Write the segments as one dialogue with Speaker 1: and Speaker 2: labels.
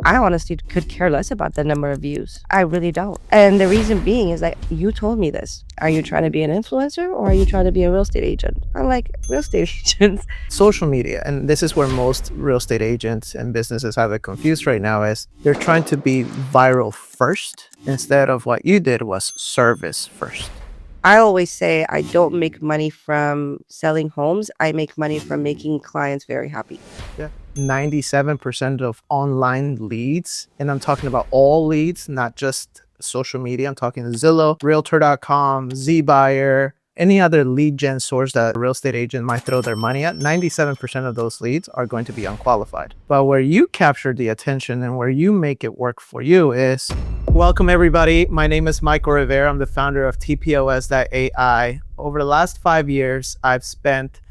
Speaker 1: I honestly could care less about the number of views. I really don't. And the reason being is that you told me this. Are you trying to be an influencer or are you trying to be a real estate agent? I'm like, real estate agents.
Speaker 2: Social media, and this is where most real estate agents and businesses have it confused right now, is they're trying to be viral first instead of what you did was service first.
Speaker 1: I always say I don't make money from selling homes. I make money from making clients very happy.
Speaker 2: Yeah. 97% of online leads, and I'm talking about all leads, not just social media. I'm talking Zillow, realtor.com, ZBuyer, any other lead gen source that a real estate agent might throw their money at. 97% of those leads are going to be unqualified. But where you capture the attention and where you make it work for you is... Welcome everybody. My name is Michael Rivero. I'm the founder of tpos.ai. Over the last 5 years, I've spent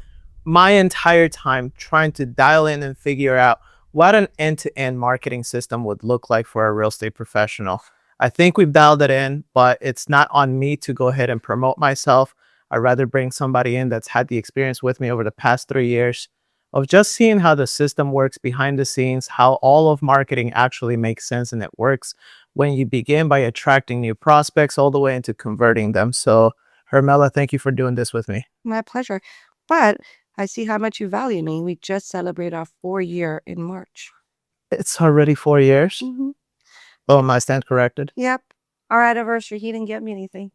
Speaker 2: my entire time trying to dial in and figure out what an end-to-end marketing system would look like for a real estate professional. I think we've dialed it in, but it's not on me to go ahead and promote myself. I'd rather bring somebody in that's had the experience with me over the past 3 years of just seeing how the system works behind the scenes, how all of marketing actually makes sense and it works when you begin by attracting new prospects all the way into converting them. So Hermela, thank you for doing this with me.
Speaker 1: My pleasure. But I see how much you value me. We just celebrate our 4-year in March.
Speaker 2: It's already 4 years.
Speaker 1: Mm-hmm.
Speaker 2: Oh, am I stand corrected?
Speaker 1: Yep. Our anniversary, he didn't get me anything.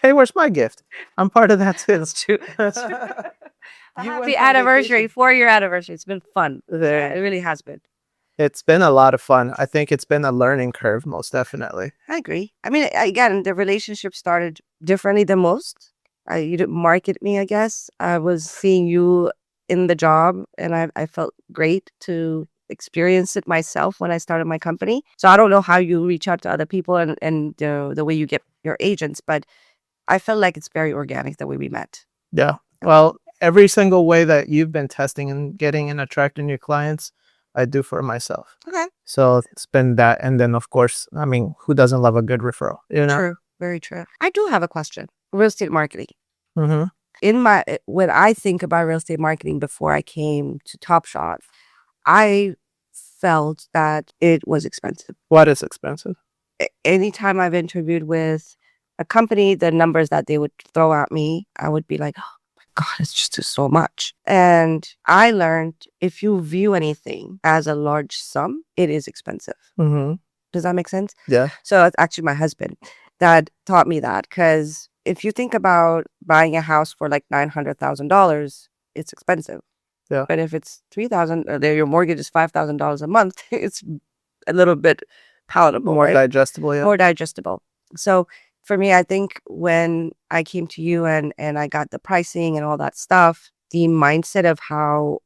Speaker 2: Hey, where's my gift? I'm part of that too.
Speaker 1: That's true.
Speaker 2: You went
Speaker 1: Happy
Speaker 2: on
Speaker 1: anniversary,
Speaker 2: vacation.
Speaker 1: 4-year anniversary. It's been fun.
Speaker 2: There.
Speaker 1: It really has been.
Speaker 2: It's been a lot of fun. I think it's been a learning curve, most definitely.
Speaker 1: I agree. I mean, again, the relationship started differently than most. You didn't market me, I guess. I was seeing you in the job, and I felt great to experience it myself when I started my company. So I don't know how you reach out to other people and the way you get your agents, but I felt like it's very organic the way we met.
Speaker 2: Yeah. Well, every single way that you've been testing and getting and attracting your clients, I do for myself.
Speaker 1: Okay.
Speaker 2: So it's been that. And then, of course, I mean, who doesn't love a good referral? You know?
Speaker 1: True. Very true. I do have a question. Real estate marketing.
Speaker 2: Mm-hmm.
Speaker 1: When I think about real estate marketing before I came to Top Shot, I felt that it was expensive.
Speaker 2: What is expensive?
Speaker 1: Anytime I've interviewed with a company, the numbers that they would throw at me, I would be like, oh my God, it's just so much. And I learned if you view anything as a large sum, it is expensive.
Speaker 2: Mm-hmm.
Speaker 1: Does that make sense?
Speaker 2: Yeah.
Speaker 1: So it's actually my husband that taught me that, because if you think about buying a house for like $900,000, it's expensive.
Speaker 2: Yeah.
Speaker 1: But if it's $3,000, your mortgage is $5,000 a month, it's a little bit palatable,
Speaker 2: More
Speaker 1: right?
Speaker 2: digestible, yeah.
Speaker 1: More digestible. So for me, I think when I came to you and I got the pricing and all that stuff, the mindset of how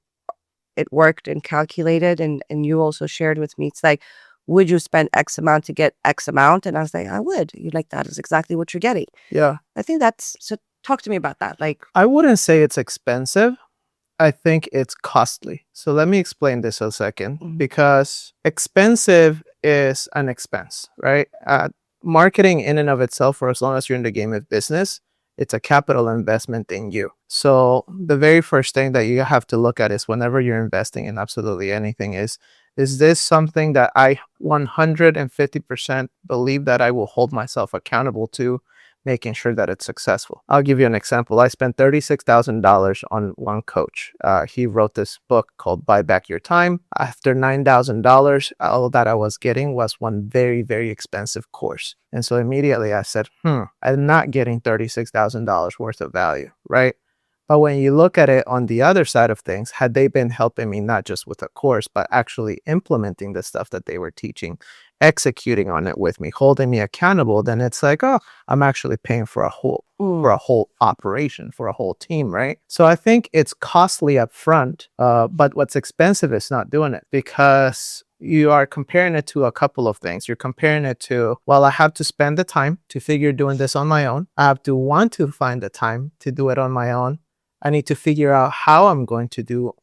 Speaker 1: it worked and calculated, and you also shared with me, it's like, would you spend X amount to get X amount? And I was like, I would. You're like, that is exactly what you're getting.
Speaker 2: Yeah.
Speaker 1: I think so talk to me about that. Like,
Speaker 2: I wouldn't say it's expensive. I think it's costly. So let me explain this a second, because expensive is an expense, right? Marketing in and of itself, for as long as you're in the game of business, it's a capital investment in you. So the very first thing that you have to look at is whenever you're investing in absolutely anything is this something that I 150% believe that I will hold myself accountable to, making sure that it's successful. I'll give you an example. I spent $36,000 on one coach. He wrote this book called Buy Back Your Time. After $9,000, all that I was getting was one very, very expensive course. And so immediately I said, I'm not getting $36,000 worth of value, right? But when you look at it on the other side of things, had they been helping me not just with a course, but actually implementing the stuff that they were teaching, executing on it with me, holding me accountable, then it's like, oh, I'm actually paying for a whole operation, for a whole team, right? So I think it's costly up front, but what's expensive is not doing it, because you are comparing it to a couple of things. You're comparing it to, well, I have to spend the time to figure doing this on my own. I have to want to find the time to do it on my own. I need to figure out how I'm going to do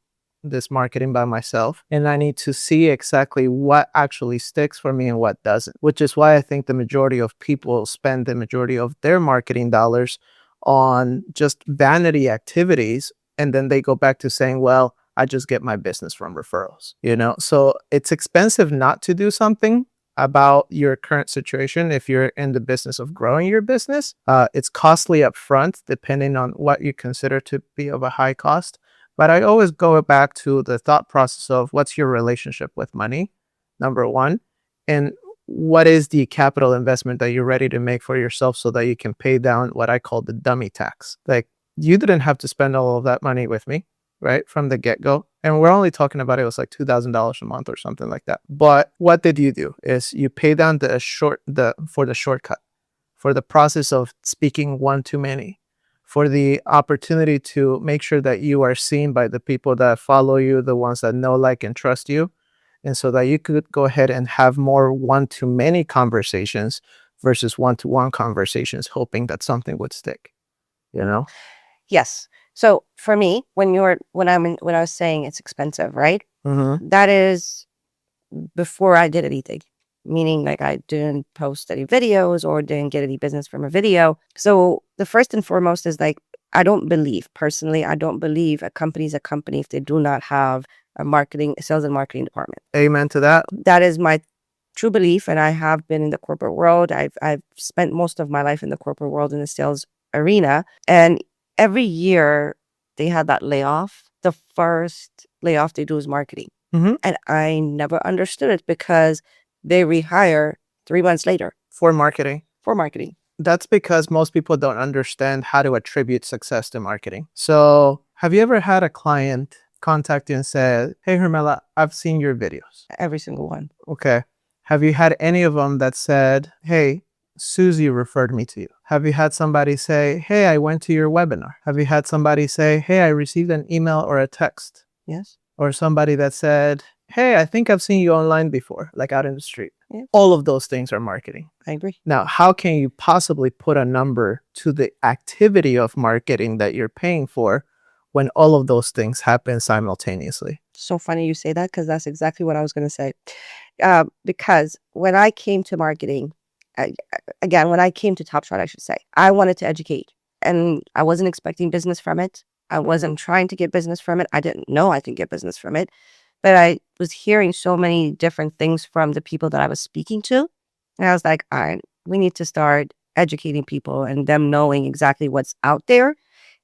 Speaker 2: this marketing by myself. And I need to see exactly what actually sticks for me and what doesn't, which is why I think the majority of people spend the majority of their marketing dollars on just vanity activities. And then they go back to saying, well, I just get my business from referrals, you know? So it's expensive not to do something about your current situation. If you're in the business of growing your business, it's costly up front, depending on what you consider to be of a high cost. But I always go back to the thought process of what's your relationship with money, number one, and what is the capital investment that you're ready to make for yourself so that you can pay down what I call the dummy tax. Like, you didn't have to spend all of that money with me, right, from the get-go. And we're only talking about it was like $2,000 a month or something like that. But what did you do is you pay down the shortcut, for the process of speaking one too many, for the opportunity to make sure that you are seen by the people that follow you, the ones that know, like, and trust you. And so that you could go ahead and have more one-to-many conversations versus one-to-one conversations, hoping that something would stick, you know?
Speaker 1: Yes. So for me, when I was saying it's expensive, right?
Speaker 2: Mm-hmm.
Speaker 1: That is before I did anything, meaning like I didn't post any videos or didn't get any business from a video. So the first and foremost is like, I don't believe a company is a company if they do not have a sales and marketing department.
Speaker 2: Amen to that.
Speaker 1: That is my true belief. And I have been in the corporate world. I've spent most of my life in the corporate world in the sales arena. And every year they had that layoff. The first layoff they do is marketing.
Speaker 2: Mm-hmm.
Speaker 1: And I never understood it because they rehire 3 months later
Speaker 2: For marketing.
Speaker 1: for marketing.
Speaker 2: That's because most people don't understand how to attribute success to marketing. So have you ever had a client contact you and say, hey, Hermela, I've seen your videos?
Speaker 1: Every single one.
Speaker 2: Okay. Have you had any of them that said, hey, Susie referred me to you? Have you had somebody say, hey, I went to your webinar? Have you had somebody say, hey, I received an email or a text?
Speaker 1: Yes.
Speaker 2: Or somebody that said, hey, I think I've seen you online before, like out in the street.
Speaker 1: Yeah.
Speaker 2: All of those things are marketing.
Speaker 1: I agree.
Speaker 2: Now, how can you possibly put a number to the activity of marketing that you're paying for when all of those things happen simultaneously?
Speaker 1: So funny you say that because that's exactly what I was going to say. Because when I came to marketing, when I came to Top Shot, I should say, I wanted to educate and I wasn't expecting business from it. I wasn't trying to get business from it. I didn't know I could get business from it, but I was hearing so many different things from the people that I was speaking to. And I was like, all right, we need to start educating people and them knowing exactly what's out there.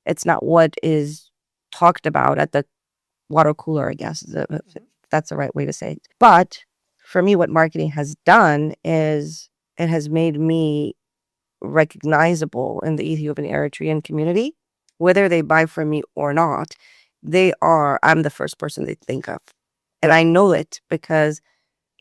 Speaker 1: It's not what is talked about at the water cooler, I guess, if that's the right way to say it. But for me, what marketing has done is it has made me recognizable in the Ethiopian Eritrean community, whether they buy from me or not. I'm the first person they think of. And I know it because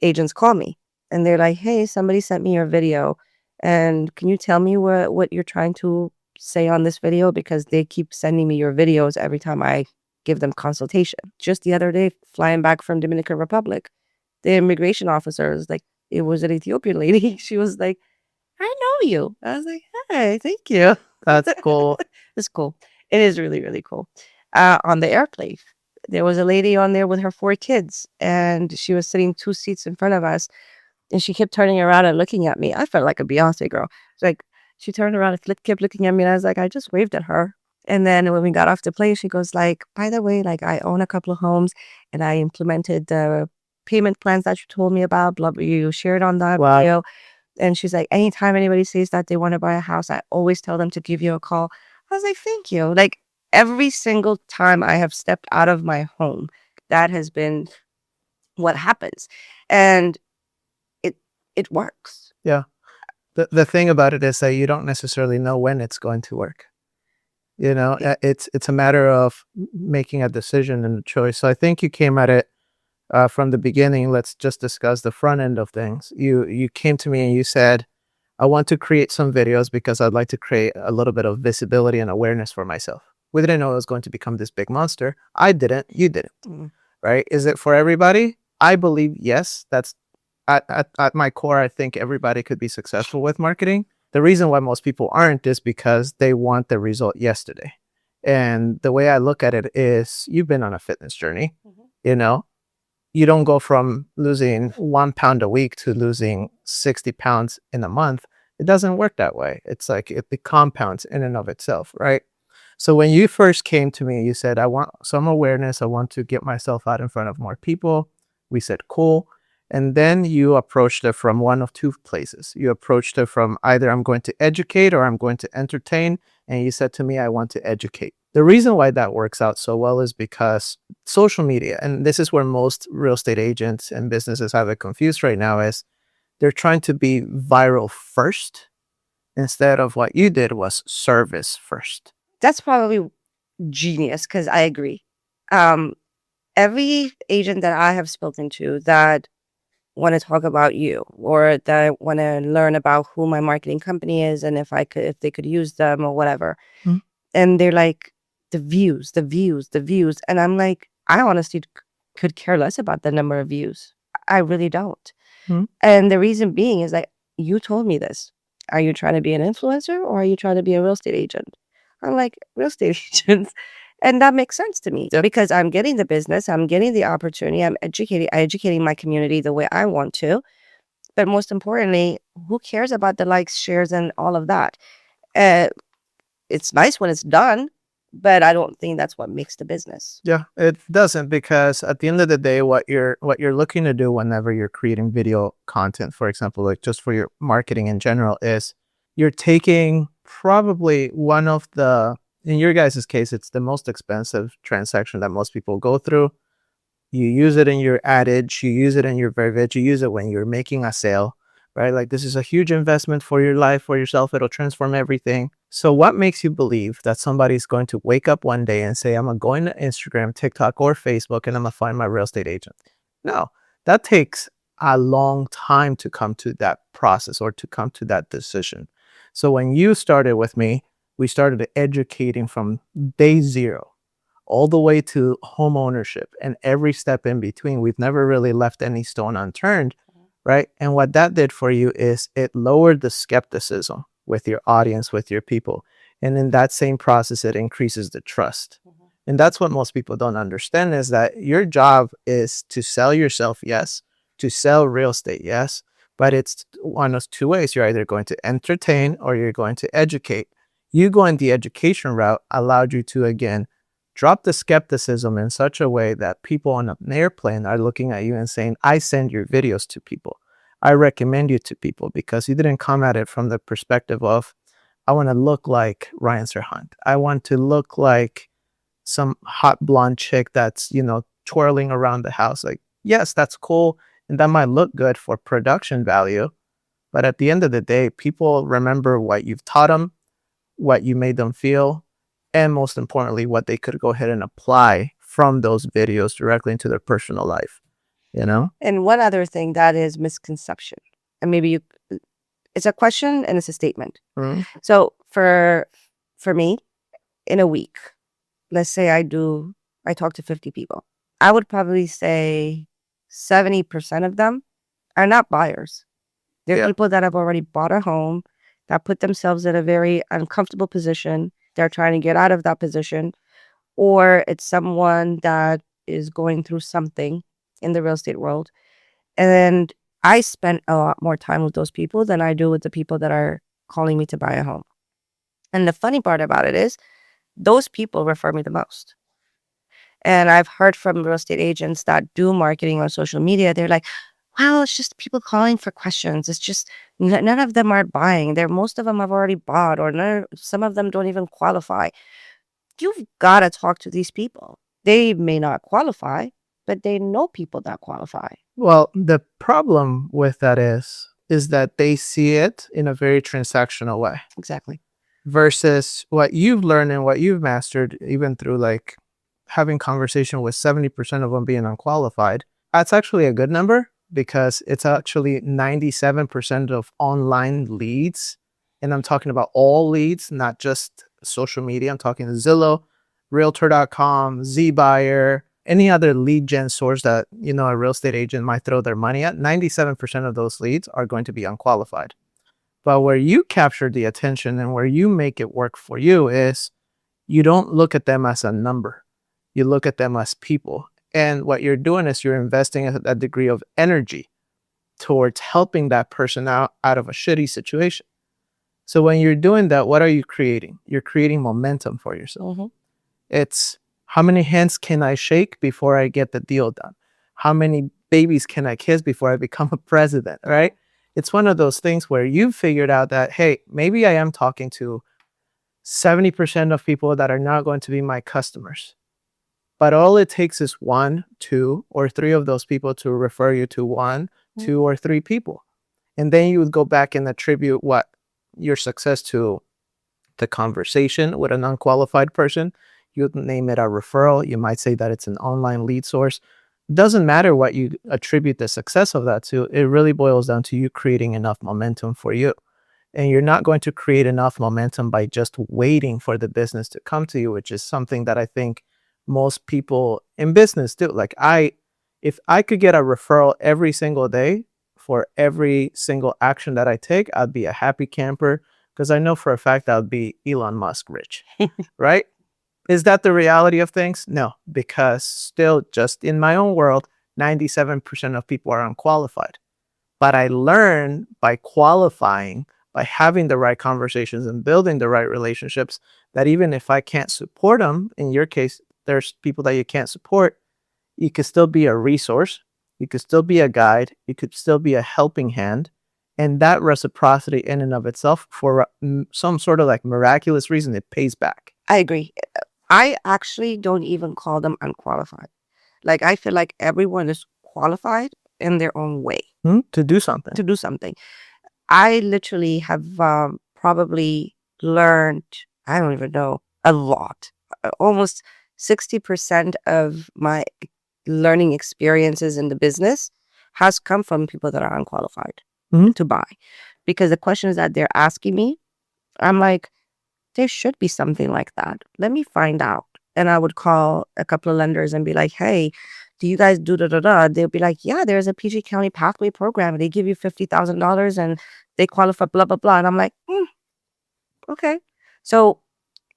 Speaker 1: agents call me and they're like, hey, somebody sent me your video. And can you tell me what you're trying to say on this video? Because they keep sending me your videos every time I give them consultation. Just the other day, flying back from Dominican Republic, the immigration officer was like, it was an Ethiopian lady. She was like, I know you. I was like, hey, thank you.
Speaker 2: That's cool.
Speaker 1: It's cool. It is really, really cool. On the airplane, there was a lady on there with her 4 kids, and she was sitting 2 seats in front of us, and she kept turning around and looking at me. I felt like a Beyonce girl. It's like, she turned around and kept looking at me, and I was like, I just waved at her. And then when we got off the plane, she goes like, by the way, like I own a couple of homes, and I implemented the payment plans that you told me about, blah, blah, you shared on that
Speaker 2: Wow.
Speaker 1: video. And she's like, anytime anybody says that they want to buy a house, I always tell them to give you a call. I was like, thank you. Like every single time I have stepped out of my home, that has been what happens. And it works.
Speaker 2: Yeah. The thing about it is that you don't necessarily know when it's going to work. You know, it's a matter of making a decision and a choice. So I think you came at it from the beginning. Let's just discuss the front end of things. You came to me and you said, I want to create some videos because I'd like to create a little bit of visibility and awareness for myself. We didn't know it was going to become this big monster. I didn't. You didn't. Right? Is it for everybody? I believe yes. That's at my core. I think everybody could be successful with marketing. The reason why most people aren't is because they want the result yesterday. And the way I look at it is, you've been on a fitness journey. You know, you don't go from losing 1 pound a week to losing 60 pounds in a month. It doesn't work that way. It's like it compounds in and of itself, right? So when you first came to me, you said, I want some awareness. I want to get myself out in front of more people. We said, cool. And then you approached it from one of two places. You approached it from either I'm going to educate or I'm going to entertain. And you said to me, I want to educate. The reason why that works out so well is because social media, and this is where most real estate agents and businesses have it confused right now, is they're trying to be viral first instead of what you did was service first.
Speaker 1: That's probably genius because I agree. Um, every agent that I have spoken to that want to talk about you or that want to learn about who my marketing company is and if they could use them or whatever.
Speaker 2: Mm.
Speaker 1: And they're like, the views, the views, the views. And I'm like, I honestly could care less about the number of views. I really don't.
Speaker 2: Mm.
Speaker 1: And the reason being is like, you told me this. Are you trying to be an influencer or are you trying to be a real estate agent? I'm like, real estate agents. And that makes sense to me
Speaker 2: Yep.
Speaker 1: because I'm getting the business, I'm getting the opportunity, I'm educating my community the way I want to. But most importantly, who cares about the likes, shares, and all of that? Uh, it's nice when it's done, but I don't think that's what makes the business.
Speaker 2: Yeah, it doesn't, because at the end of the day, what you're looking to do whenever you're creating video content, for example, like just for your marketing in general, is you're taking probably one of the, in your guys' case, it's the most expensive transaction that most people go through. You use it in your adage, you use it in your verbiage, you use it when you're making a sale, right? Like, this is a huge investment for your life, for yourself. It'll transform everything. So what makes you believe that somebody's going to wake up one day and say, I'm going to go into Instagram, TikTok, or Facebook, and I'm going to find my real estate agent? No, that takes a long time to come to that process or to come to that decision. So when you started with me, we started educating from day zero all the way to home ownership and every step in between. We've never really left any stone unturned, right? And what that did for you is it lowered the skepticism with your audience, with your people. And in that same process, it increases the trust. And that's what most people don't understand, is that your job is to sell yourself, yes, to sell real estate, yes, but it's one of two ways. You're either going to entertain or you're going to educate. You going the education route allowed you to, again, drop the skepticism in such a way that people on an airplane are looking at you and saying, I send your videos to people. I recommend you to people, because you didn't come at it from the perspective of, I want to look like Ryan Serhant. I want to look like some hot blonde chick that's, twirling around the house. Like, yes, that's cool. And that might look good for production value. But at the end of the day, people remember what you've taught them, what you made them feel, and most importantly, what they could go ahead and apply from those videos directly into their personal life, you know?
Speaker 1: And one other thing that is misconception, and maybe it's a question and it's a statement.
Speaker 2: Mhm.
Speaker 1: So for me, in a week, let's say I talk to 50 people. I would probably say 70% of them are not buyers. They're
Speaker 2: Yeah.
Speaker 1: people that have already bought a home, that put themselves in a very uncomfortable position. They're trying to get out of that position, or it's someone that is going through something in the real estate world. And I spend a lot more time with those people than I do with the people that are calling me to buy a home. And the funny part about it is those people refer me the most. And I've heard from real estate agents that do marketing on social media. They're like, well, it's just people calling for questions. It's just none of them are buying. Most of them have already bought, or some of them don't even qualify. You've got to talk to these people. They may not qualify, but they know people that qualify.
Speaker 2: Well, the problem with that is that they see it in a very transactional way,
Speaker 1: Exactly.
Speaker 2: versus what you've learned and what you've mastered, even through like having conversation with 70% of them being unqualified. That's actually a good number, because it's actually 97% of online leads. And I'm talking about all leads, not just social media. I'm talking Zillow, realtor.com, ZBuyer, any other lead gen source that, a real estate agent might throw their money at. 97% of those leads are going to be unqualified. But where you capture the attention and where you make it work for you is you don't look at them as a number. You look at them as people. And what you're doing is you're investing a degree of energy towards helping that person out of a shitty situation. So when you're doing that, what are you creating? You're creating momentum for yourself.
Speaker 1: Mm-hmm.
Speaker 2: It's how many hands can I shake before I get the deal done? How many babies can I kiss before I become a president, right? It's one of those things where you've figured out that, hey, maybe I am talking to 70% of people that are not going to be my customers. But all it takes is 1, 2, or 3 of those people to refer you to 1, 2, or 3 people. And then you would go back and attribute what your success to the conversation with an unqualified person. You'd name it a referral. You might say that it's an online lead source. Doesn't matter what you attribute the success of that to. It really boils down to you creating enough momentum for you. And you're not going to create enough momentum by just waiting for the business to come to you, which is something that I think most people in business do. Like if I could get a referral every single day for every single action that I take, I'd be a happy camper, because I know for a fact that would be Elon Musk rich, right? Is that the reality of things? No, because still, just in my own world, 97% of people are unqualified. But I learn by qualifying, by having the right conversations and building the right relationships, that even if I can't support them, in your case, there's people that you can't support, you could still be a resource, you could still be a guide, you could still be a helping hand. And that reciprocity in and of itself, for some sort of like miraculous reason, it pays back.
Speaker 1: I agree. I actually don't even call them unqualified. Like, I feel like everyone is qualified in their own way
Speaker 2: To do something.
Speaker 1: to do something. I literally have probably learned, I don't even know, a lot. Almost 60% of my learning experiences in the business has come from people that are unqualified to buy. Because the questions that they're asking me, I'm like, there should be something like that. Let me find out. And I would call a couple of lenders and be like, hey, do you guys do da? They'll be like, yeah, there's a PG County Pathway program. They give you $50,000 and they qualify, blah, blah, blah. And I'm like, okay. So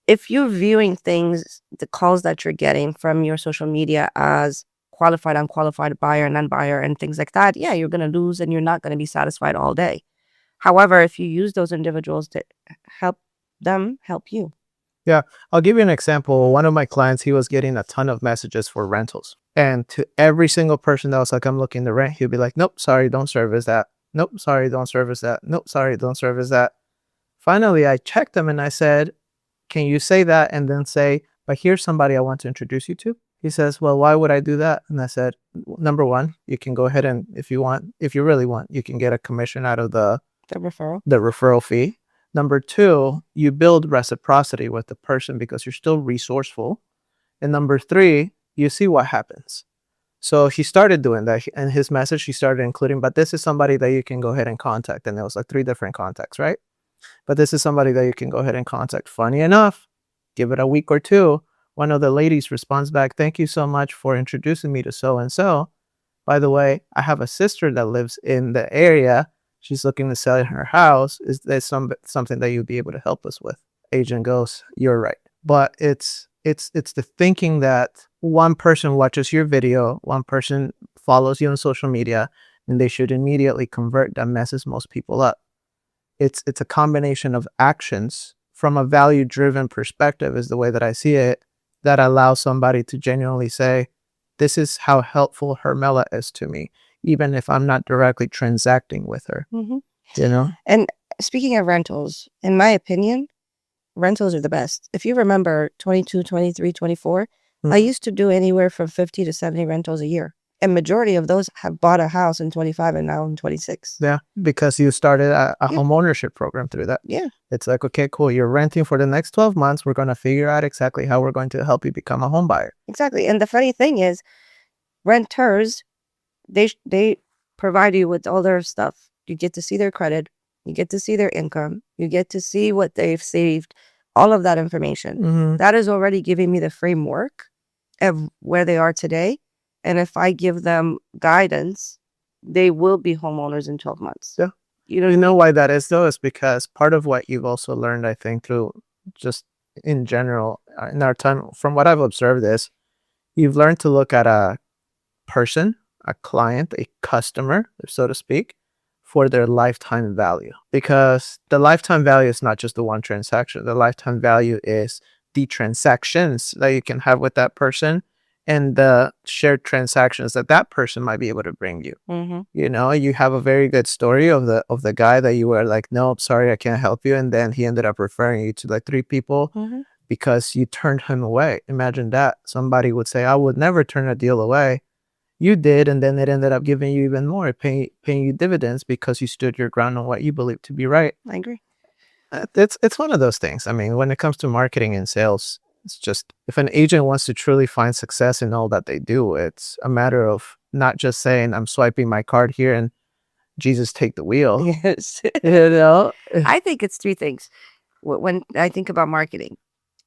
Speaker 1: if you're viewing things, the calls that you're getting from your social media as qualified, unqualified, buyer, non-buyer, and things like that, yeah, you're going to lose and you're not going to be satisfied all day. However, if you use those individuals to help them help you.
Speaker 2: Yeah, I'll give you an example. One of my clients, he was getting a ton of messages for rentals. And to every single person that was like, I'm looking to rent, he'd be like, nope, sorry, don't service that. Nope, sorry, don't service that. Nope, sorry, don't service that. Finally, I checked him and I said, can you say that and then say, but here's somebody I want to introduce you to? He says, well, why would I do that? And I said, number one, you can go ahead and if you really want, you can get a commission out of the referral fee. Number two, you build reciprocity with the person because you're still resourceful. And number three, you see what happens. So he started doing that. And his message, he started including, but this is somebody that you can go ahead and contact. And there was like 3 different contacts, right? But this is somebody that you can go ahead and contact. Funny enough, give it a week or two, one of the ladies responds back, thank you so much for introducing me to so-and-so. By the way, I have a sister that lives in the area. She's looking to sell her house. Is there something that you'd be able to help us with? Agent goes, you're right. But it's the thinking that one person watches your video, one person follows you on social media, and they should immediately convert. That messes most people up. It's a combination of actions from a value-driven perspective is the way that I see it, that allows somebody to genuinely say, this is how helpful Hermela is to me, even if I'm not directly transacting with her.
Speaker 1: And speaking of rentals, in my opinion, rentals are the best. If you remember 22, 23, 24, I used to do anywhere from 50 to 70 rentals a year. And majority of those have bought a house in 25 and now in 26.
Speaker 2: Yeah, because you started a home ownership program through that.
Speaker 1: Yeah.
Speaker 2: It's like, okay, cool. You're renting for the next 12 months. We're going to figure out exactly how we're going to help you become a home buyer.
Speaker 1: Exactly. And the funny thing is, renters, they provide you with all their stuff. You get to see their credit. You get to see their income. You get to see what they've saved. All of that information. That is already giving me the framework of where they are today. And if I give them guidance, they will be homeowners in 12 months.
Speaker 2: Yeah. You know why that is, though? Is because part of what you've also learned, I think, through just in general, in our time, from what I've observed, is you've learned to look at a person, a client, a customer, so to speak, for their lifetime value, because the lifetime value is not just the one transaction. The lifetime value is the transactions that you can have with that person and the shared transactions that that person might be able to bring you. You know, you have a very good story of the guy that you were like, no, I'm sorry, I can't help you, and then he ended up referring you to like 3 people because you turned him away. Imagine that. Somebody would say, I would never turn a deal away. You did, and then it ended up giving you even more, paying you dividends because you stood your ground on what you believe to be right.
Speaker 1: I agree.
Speaker 2: It's one of those things. I mean, when it comes to marketing and sales, it's just, if an agent wants to truly find success in all that they do, it's a matter of not just saying, I'm swiping my card here and Jesus take the wheel.
Speaker 1: Yes.
Speaker 2: You know?
Speaker 1: I think it's 3 things when I think about marketing.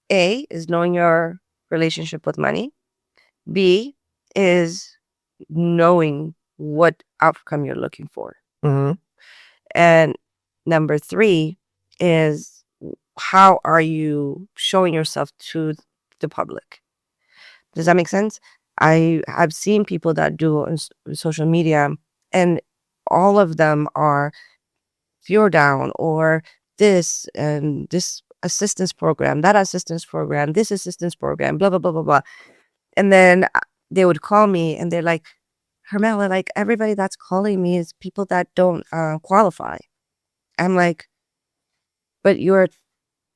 Speaker 1: A is knowing your relationship with money. B is knowing what outcome you're looking for.
Speaker 2: Mhm.
Speaker 1: And number 3 is how are you showing yourself to the public? Does that make sense? I've seen people that do on social media, and all of them are fear down or this and this assistance program, that assistance program, this assistance program, blah blah blah blah blah. And then they would call me and they're like, Hermela, like everybody that's calling me is people that don't qualify. I'm like, but your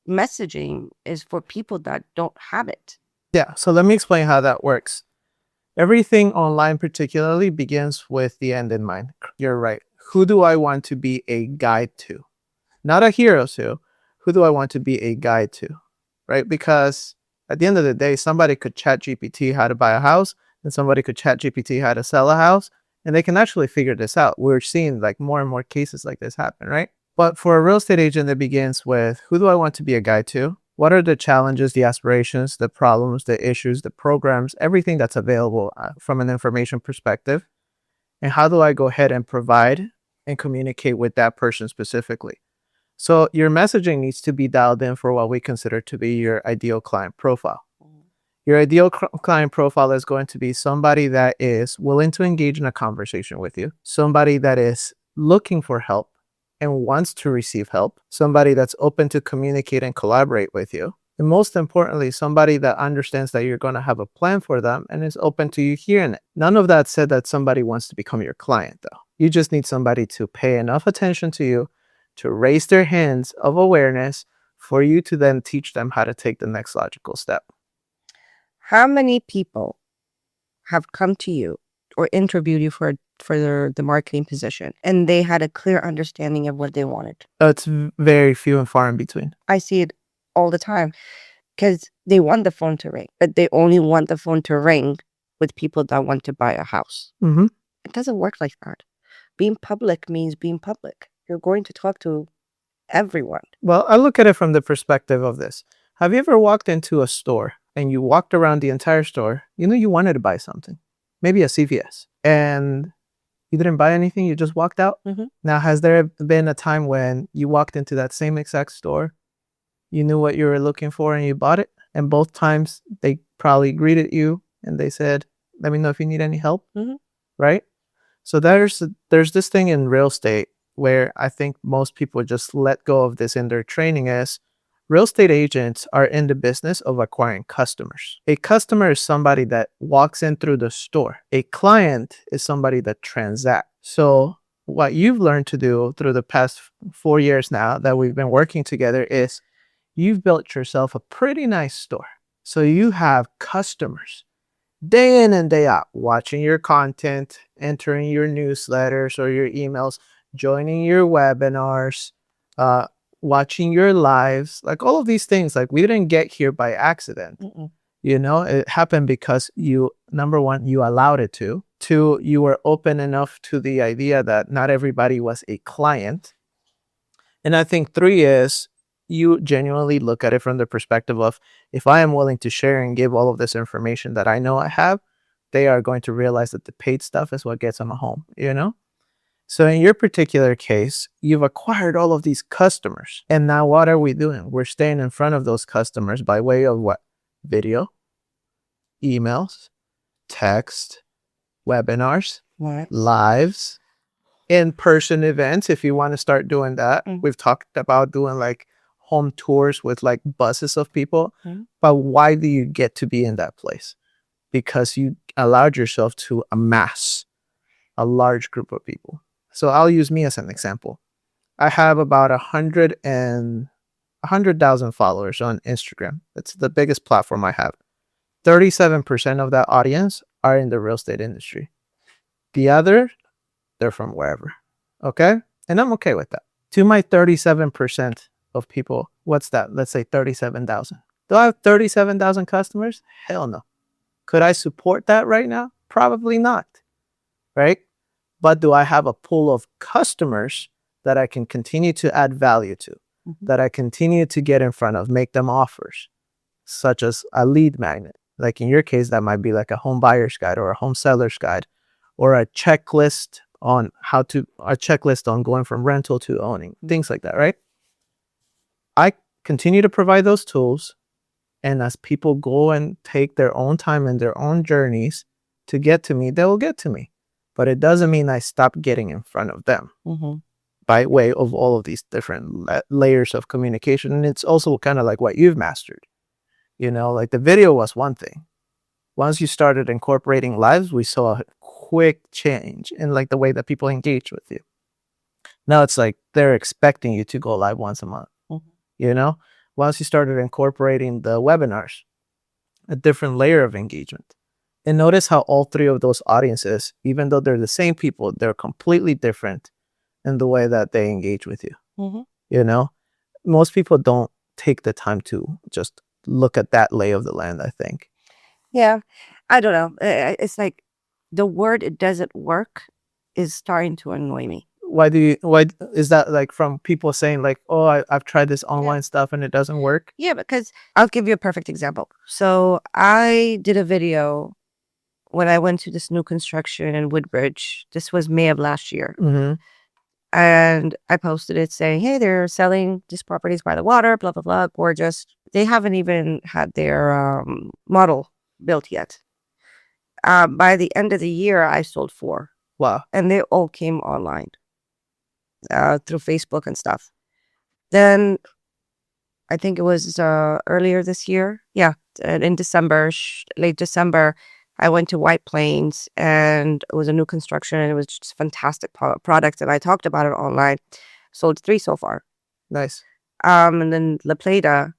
Speaker 1: messaging is for people that don't have it.
Speaker 2: Yeah, so let me explain how that works. Everything online particularly begins with the end in mind. You're right. Who do I want to be a guide to? Not a hero to. Who do I want to be a guide to? Right? Because at the end of the day, somebody could chat GPT how to buy a house, and somebody could chat GPT how to sell a house, and they can actually figure this out. We're seeing like more and more cases like this happen, right? But for a real estate agent, it begins with, who do I want to be a guide to? What are the challenges, the aspirations, the problems, the issues, the programs, everything that's available from an information perspective? And how do I go ahead and provide and communicate with that person specifically? So your messaging needs to be dialed in for what we consider to be your ideal client profile. Your ideal client profile is going to be somebody that is willing to engage in a conversation with you, somebody that is looking for help and wants to receive help, somebody that's open to communicate and collaborate with you, and most importantly, somebody that understands that you're going to have a plan for them and is open to you hearing it. None of that said that somebody wants to become your client, though. You just need somebody to pay enough attention to you to raise their hands of awareness for you to then teach them how to take the next logical step.
Speaker 1: How many people have come to you or interviewed you for the marketing position and they had a clear understanding of what they wanted?
Speaker 2: It's very few and far in between.
Speaker 1: I see it all the time because they want the phone to ring, but they only want the phone to ring with people that want to buy a house.
Speaker 2: Mm-hmm.
Speaker 1: It doesn't work like that. Being public means being public. You're going to talk to everyone.
Speaker 2: Well, I look at it from the perspective of this. Have you ever walked into a store and you walked around the entire store? You know you wanted to buy something, maybe a CVS, and you didn't buy anything, you just walked out? Now, has there been a time when you walked into that same exact store, you knew what you were looking for, and you bought it? And both times they probably greeted you and they said, let me know if you need any help, right? So there's this thing in real estate where I think most people just let go of this in their training is real estate agents are in the business of acquiring customers. A customer is somebody that walks in through the store. A client is somebody that transacts. So what you've learned to do through the past 4 years now that we've been working together is you've built yourself a pretty nice store. So you have customers day in and day out, watching your content, entering your newsletters or your emails, joining your webinars, watching your lives, like all of these things. Like, we didn't get here by accident. You know, it happened because you, number one, you allowed it to. Two, you were open enough to the idea that not everybody was a client. And I think 3 is you genuinely look at it from the perspective of, if I am willing to share and give all of this information that I know I have, they are going to realize that the paid stuff is what gets them a home, you know? So in your particular case, you've acquired all of these customers. And now what are we doing? We're staying in front of those customers by way of what? Video, emails, text, webinars,
Speaker 1: What?
Speaker 2: lives, in-person events if you want to start doing that. We've talked about doing like home tours with like buses of people. But why do you get to be in that place? Because you allowed yourself to amass a large group of people. So I'll use me as an example. I have about 100,000 followers on Instagram. It's the biggest platform I have. 37% of that audience are in the real estate industry. The other, they're from wherever. Okay? And I'm okay with that. To my 37% of people, what's that? Let's say 37,000. Do I have 37,000 customers? Hell no. Could I support that right now? Probably not. Right? But do I have a pool of customers that I can continue to add value to, that I continue to get in front of, make them offers, such as a lead magnet? Like in your case, that might be like a home buyer's guide or a home seller's guide, or a checklist on going from rental to owning, things like that, right? I continue to provide those tools. And as people go and take their own time and their own journeys to get to me, they will get to me. But it doesn't mean I stop getting in front of them by way of all of these different layers of communication. And it's also kind of like what you've mastered. You know, like the video was one thing. Once you started incorporating lives, we saw a quick change in like the way that people engage with you. Now it's like they're expecting you to go live once a month. You know, once you started incorporating the webinars, a different layer of engagement. And notice how all three of those audiences, even though they're the same people, they're completely different in the way that they engage with you. You know, most people don't take the time to just look at that lay of the land, I think.
Speaker 1: Yeah. I don't know. It's like the word "it doesn't work" is starting to annoy me.
Speaker 2: Why is that, like from people saying like, oh, I've tried this online stuff and it doesn't work?
Speaker 1: Yeah, because I'll give you a perfect example. So I did a video when I went to this new construction in Woodbridge. This was May of last year. And I posted it saying, hey, they're selling these properties by the water, blah, blah, blah, gorgeous. They haven't even had their model built yet. By the end of the year, I sold 4.
Speaker 2: Wow.
Speaker 1: And they all came online through Facebook and stuff. Then I think it was earlier this year. Yeah, in December, late December, I went to White Plains and it was a new construction and it was just a fantastic product. And I talked about it online. Sold 3 so far.
Speaker 2: Nice.
Speaker 1: And then La Plata,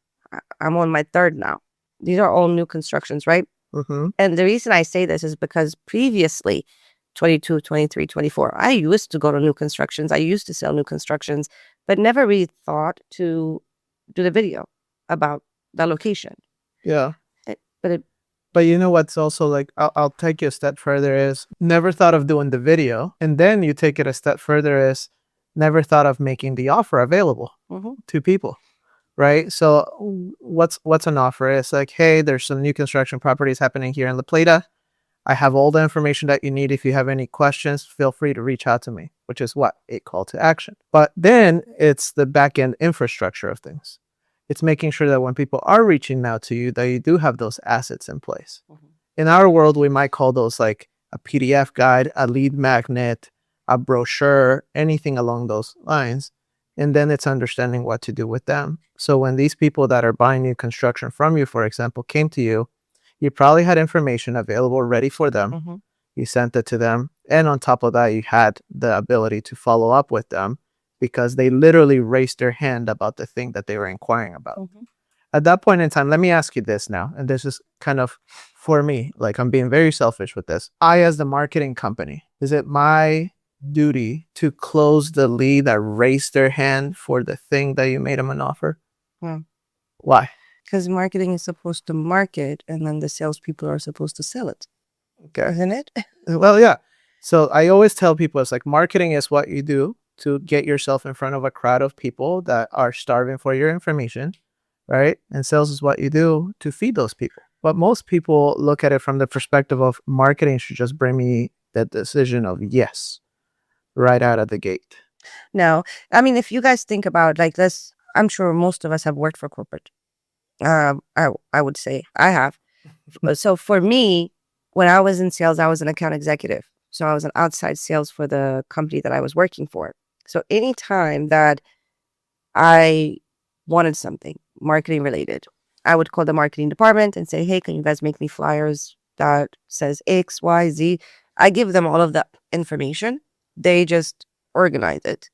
Speaker 1: I'm on my 3rd now. These are all new constructions, right? And the reason I say this is because previously, 22, 23, 24, I used to go to new constructions. I used to sell new constructions, but never really thought to do the video about the location.
Speaker 2: Yeah.
Speaker 1: But
Speaker 2: you know what's also like, I'll take you a step further, is never thought of doing the video. And then you take it a step further, is never thought of making the offer available to people. Right? So what's an offer? It's like, hey, there's some new construction properties happening here in La Plata. I have all the information that you need. If you have any questions, feel free to reach out to me, which is what? A call to action. But then it's the back end infrastructure of things. It's making sure that when people are reaching out to you, that you do have those assets in place. In our world, we might call those like a PDF guide, a lead magnet, a brochure, anything along those lines. And then it's understanding what to do with them. So when these people that are buying new construction from you, for example, came to you, you probably had information available ready for them. You sent it to them. And on top of that, you had the ability to follow up with them because they literally raised their hand about the thing that they were inquiring about. At that point in time, let me ask you this now. And this is kind of for me, like I'm being very selfish with this. I, as the marketing company, is it my duty to close the lead that raised their hand for the thing that you made them an offer? Why?
Speaker 1: Because marketing is supposed to market and then the salespeople are supposed to sell it.
Speaker 2: Okay.
Speaker 1: Isn't it?
Speaker 2: Well, yeah. So I always tell people, it's like marketing is what you do to get yourself in front of a crowd of people that are starving for your information, right? And sales is what you do to feed those people. But most people look at it from the perspective of marketing should just bring me the decision of yes, right out of the gate.
Speaker 1: No, I mean, if you guys think about like this, I'm sure most of us have worked for corporate. I would say I have. So for me, when I was in sales, I was an account executive. So I was an outside sales for the company that I was working for. So anytime that I wanted something marketing related, I would call the marketing department and say, hey, can you guys make me flyers that says X, Y, Z? I give them all of the information. They just organize it.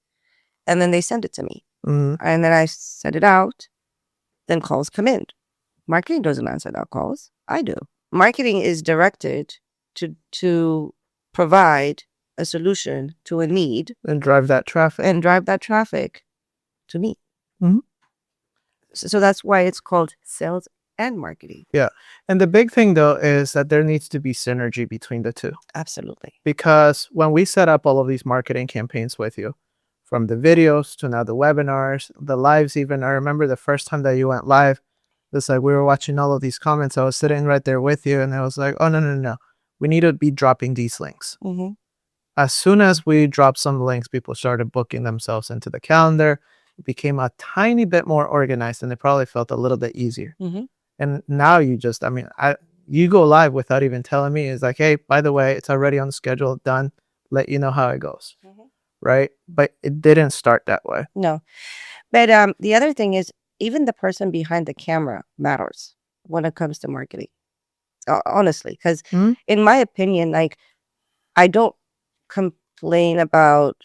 Speaker 1: And then they send it to me.
Speaker 2: Mhm.
Speaker 1: And then I send it out. Then calls come in. Marketing doesn't answer that calls. I do. Marketing is directed to provide a solution to a need
Speaker 2: And drive that traffic.
Speaker 1: and drive that traffic to me.
Speaker 2: Mhm.
Speaker 1: So that's why it's called sales and marketing.
Speaker 2: Yeah. And the big thing though is that there needs to be synergy between the two.
Speaker 1: Absolutely.
Speaker 2: Because when we set up all of these marketing campaigns with you, from the videos to now the webinars, the lives even, I remember the first time that you went live, it's like we were watching all of these comments. I was sitting right there with you and I was like, oh, no, no, no. We need to be dropping these links.
Speaker 1: Mm-hmm.
Speaker 2: As soon as we dropped some links, people started booking themselves into the calendar. It became a tiny bit more organized and it probably felt a little bit easier.
Speaker 1: Mm-hmm.
Speaker 2: And now you just, you go live without even telling me. It's like, hey, by the way, it's already on the schedule, done. Let you know how it goes.
Speaker 1: Mm-hmm.
Speaker 2: Right? But it didn't start that way.
Speaker 1: No. But the other thing is, even the person behind the camera matters when it comes to marketing. Honestly, because
Speaker 2: Mhm.
Speaker 1: in my opinion, like, I don't complain about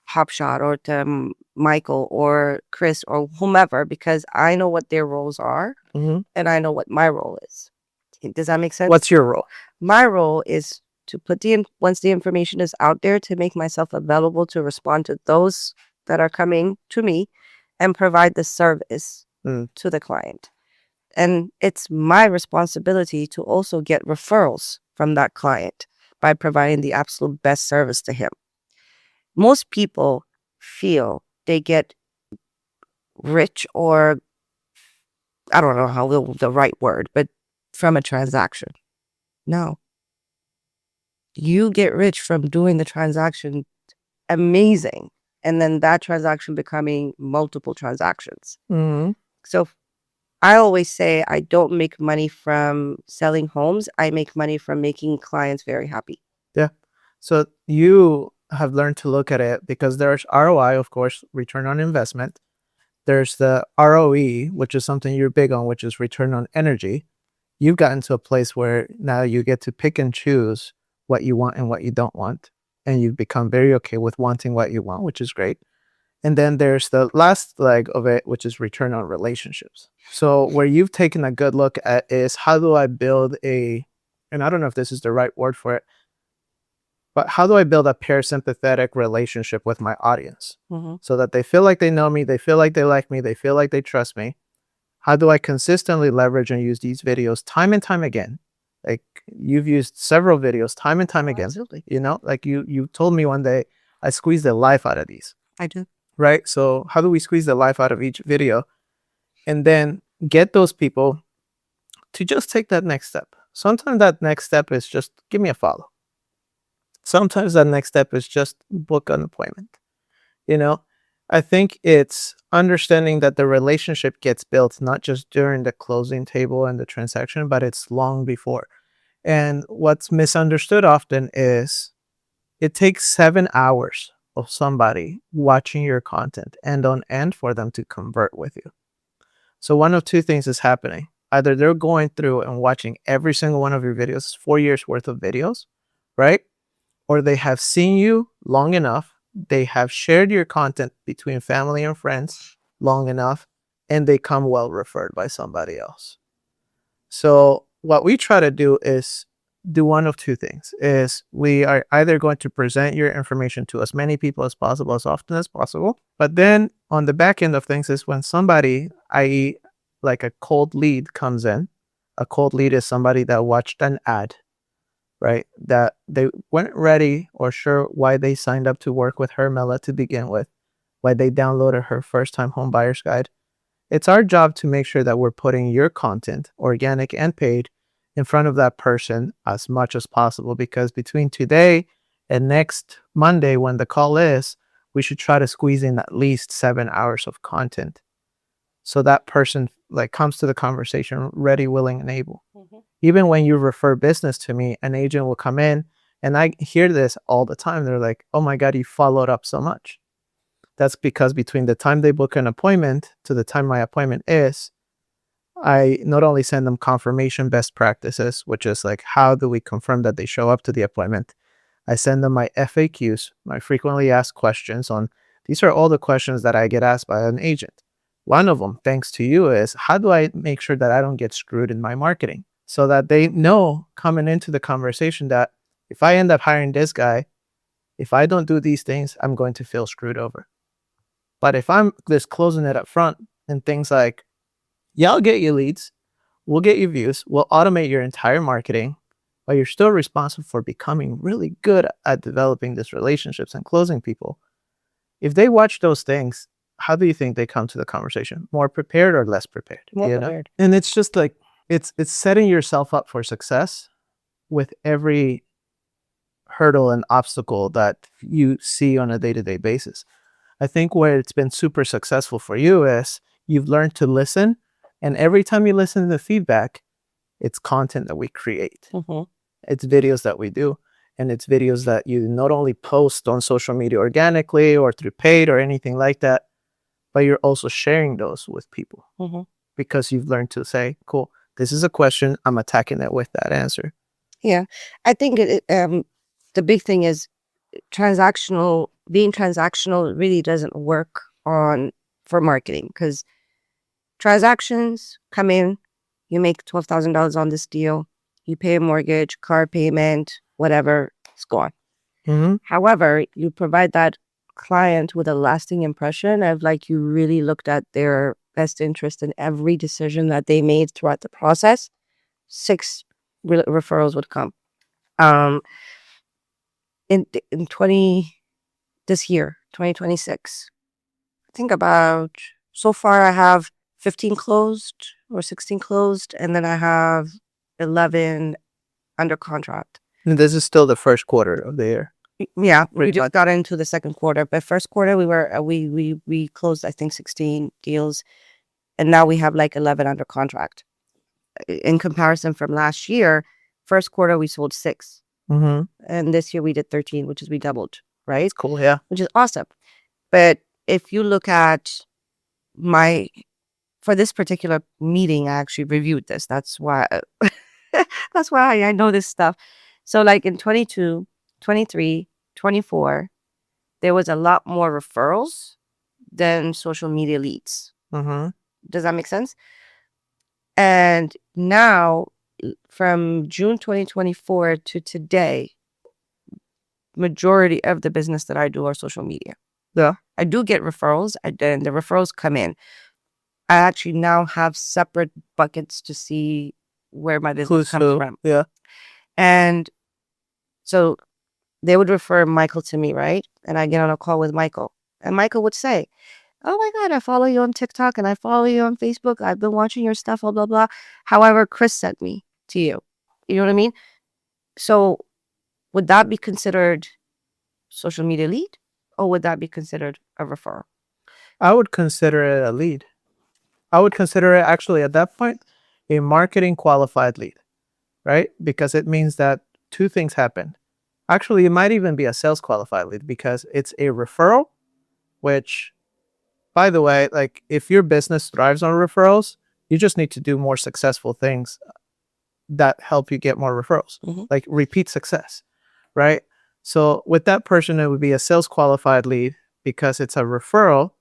Speaker 1: Hopshot or to Michael or Chris or whomever because I know what their roles are
Speaker 2: Mhm.
Speaker 1: and I know what my role is. Does that make sense?
Speaker 2: What's your role?
Speaker 1: My role is to put once the information is out there, to make myself available to respond to those that are coming to me and provide the service
Speaker 2: Mm.
Speaker 1: to the client. And it's my responsibility to also get referrals from that client by providing the absolute best service to him. Most people feel they get rich, or I don't know how the right word, but from a transaction. No, you get rich from doing the transaction amazing, and then that transaction becoming multiple transactions.
Speaker 2: Mhm.
Speaker 1: So I always say I don't make money from selling homes. I make money from making clients very happy.
Speaker 2: Yeah. So you have learned to look at it because there's ROI, of course, return on investment. There's the ROE, which is something you're big on, which is return on energy. You've gotten to a place where now you get to pick and choose what you want and what you don't want. And you've become very okay with wanting what you want, which is great. And then there's the last leg of it, which is return on relationships. So where you've taken a good look at is how do I build and I don't know if this is the right word for it, but how do I build a parasympathetic relationship with my audience so that they feel like they know me, they feel like they like me, they feel like they trust me? How do I consistently leverage and use these videos time and time again? Like you've used several videos time and time again.
Speaker 1: Absolutely.
Speaker 2: Like you told me one day I squeezed the life out of these.
Speaker 1: I do.
Speaker 2: Right? So how do we squeeze the life out of each video and then get those people to just take that next step? Sometimes that next step is just give me a follow. Sometimes that next step is just book an appointment. I think it's understanding that the relationship gets built not just during the closing table and the transaction, but it's long before. And what's misunderstood often is it takes 7 hours of somebody watching your content end on end for them to convert with you. So one of two things is happening. Either they're going through and watching every single one of your videos, 4 years worth of videos, right? Or they have seen you long enough, they have shared your content between family and friends long enough, and they come well referred by somebody else. So what we try to do is do one of two things. Is we are either going to present your information to as many people as possible, as often as possible. But then on the back end of things is when somebody, i.e. like a cold lead comes in, a cold lead is somebody that watched an ad, right? That they weren't ready or sure why they signed up to work with Hermela to begin with, why they downloaded her first time home buyer's guide. It's our job to make sure that we're putting your content, organic and paid, in front of that person as much as possible, because between today and next Monday when the call is, we should try to squeeze in at least 7 hours of content. So that person like comes to the conversation ready, willing, and able. Even when you refer business to me, an agent will come in And I hear this all the time. They're like, oh my God, you followed up so much. That's because between the time they book an appointment to the time my appointment is, I not only send them confirmation best practices, which is like, how do we confirm that they show up to the appointment? I send them my FAQs, my frequently asked questions on these are all the questions that I get asked by an agent. One of them, thanks to you, is how do I make sure that I don't get screwed in my marketing? So that they know coming into the conversation that if I end up hiring this guy, if I don't do these things, I'm going to feel screwed over. But if I'm just closing it up front and things like, yeah, I'll get you leads, we'll get you views, we'll automate your entire marketing, but you're still responsible for becoming really good at developing these relationships and closing people. If they watch those things, how do you think they come to the conversation? More prepared or less prepared?
Speaker 1: More
Speaker 2: You know?
Speaker 1: prepared.
Speaker 2: And it's just like it's setting yourself up for success with every hurdle and obstacle that you see on a day-to-day basis. I think where it's been super successful for you is you've learned to listen, and every time you listen to the feedback, it's content that we create. It's videos that we do, and it's videos that you not only post on social media organically or through paid or anything like that, but you're also sharing those with people because you've learned to say, cool, this is a question, I'm attacking it with that answer.
Speaker 1: Yeah. I think the big thing is being transactional really doesn't work for marketing, because transactions come in, you make $12,000 on this deal, you pay a mortgage, car payment, whatever, it's gone. However, you provide that client with a lasting impression of like you really looked at their best interest in every decision that they made throughout the process. 6 referrals would come. In 2026, think about, so far I have 15 closed or 16 closed, and then I have 11 under contract.
Speaker 2: And this is still the first quarter of the year.
Speaker 1: Yeah, we just got into the second quarter, but first quarter we closed, I think, 16 deals, and now we have like 11 under contract. In comparison from last year, first quarter we sold 6, and this year we did 13, which is we doubled, right?
Speaker 2: It's cool, yeah.
Speaker 1: Which is awesome. But if you look at for this particular meeting, I actually reviewed this. That's why that's why I know this stuff. So like in 22, 23, 24, there was a lot more referrals than social media leads. Does that make sense? And now, from June 2024 to today, majority of the business that I do are social media.
Speaker 2: Yeah.
Speaker 1: I do get referrals, and the referrals come in. I actually now have separate buckets to see where my business comes from.
Speaker 2: Yeah.
Speaker 1: And so they would refer Michael to me, right? And I get on a call with Michael. And Michael would say, oh my God, I follow you on TikTok and I follow you on Facebook. I've been watching your stuff, blah, blah, blah. However, Chris sent me to you. You know what I mean? So would that be considered social media lead, or would that be considered a referral?
Speaker 2: I would consider it a lead. I would consider it actually at that point a marketing qualified lead, right? Because it means that 2 things happen. Actually, it might even be a sales qualified lead because it's a referral, which, by the way, like if your business thrives on referrals, you just need to do more successful things that help you get more referrals, like repeat success, right? So with that person, it would be a sales qualified lead because it's a referral.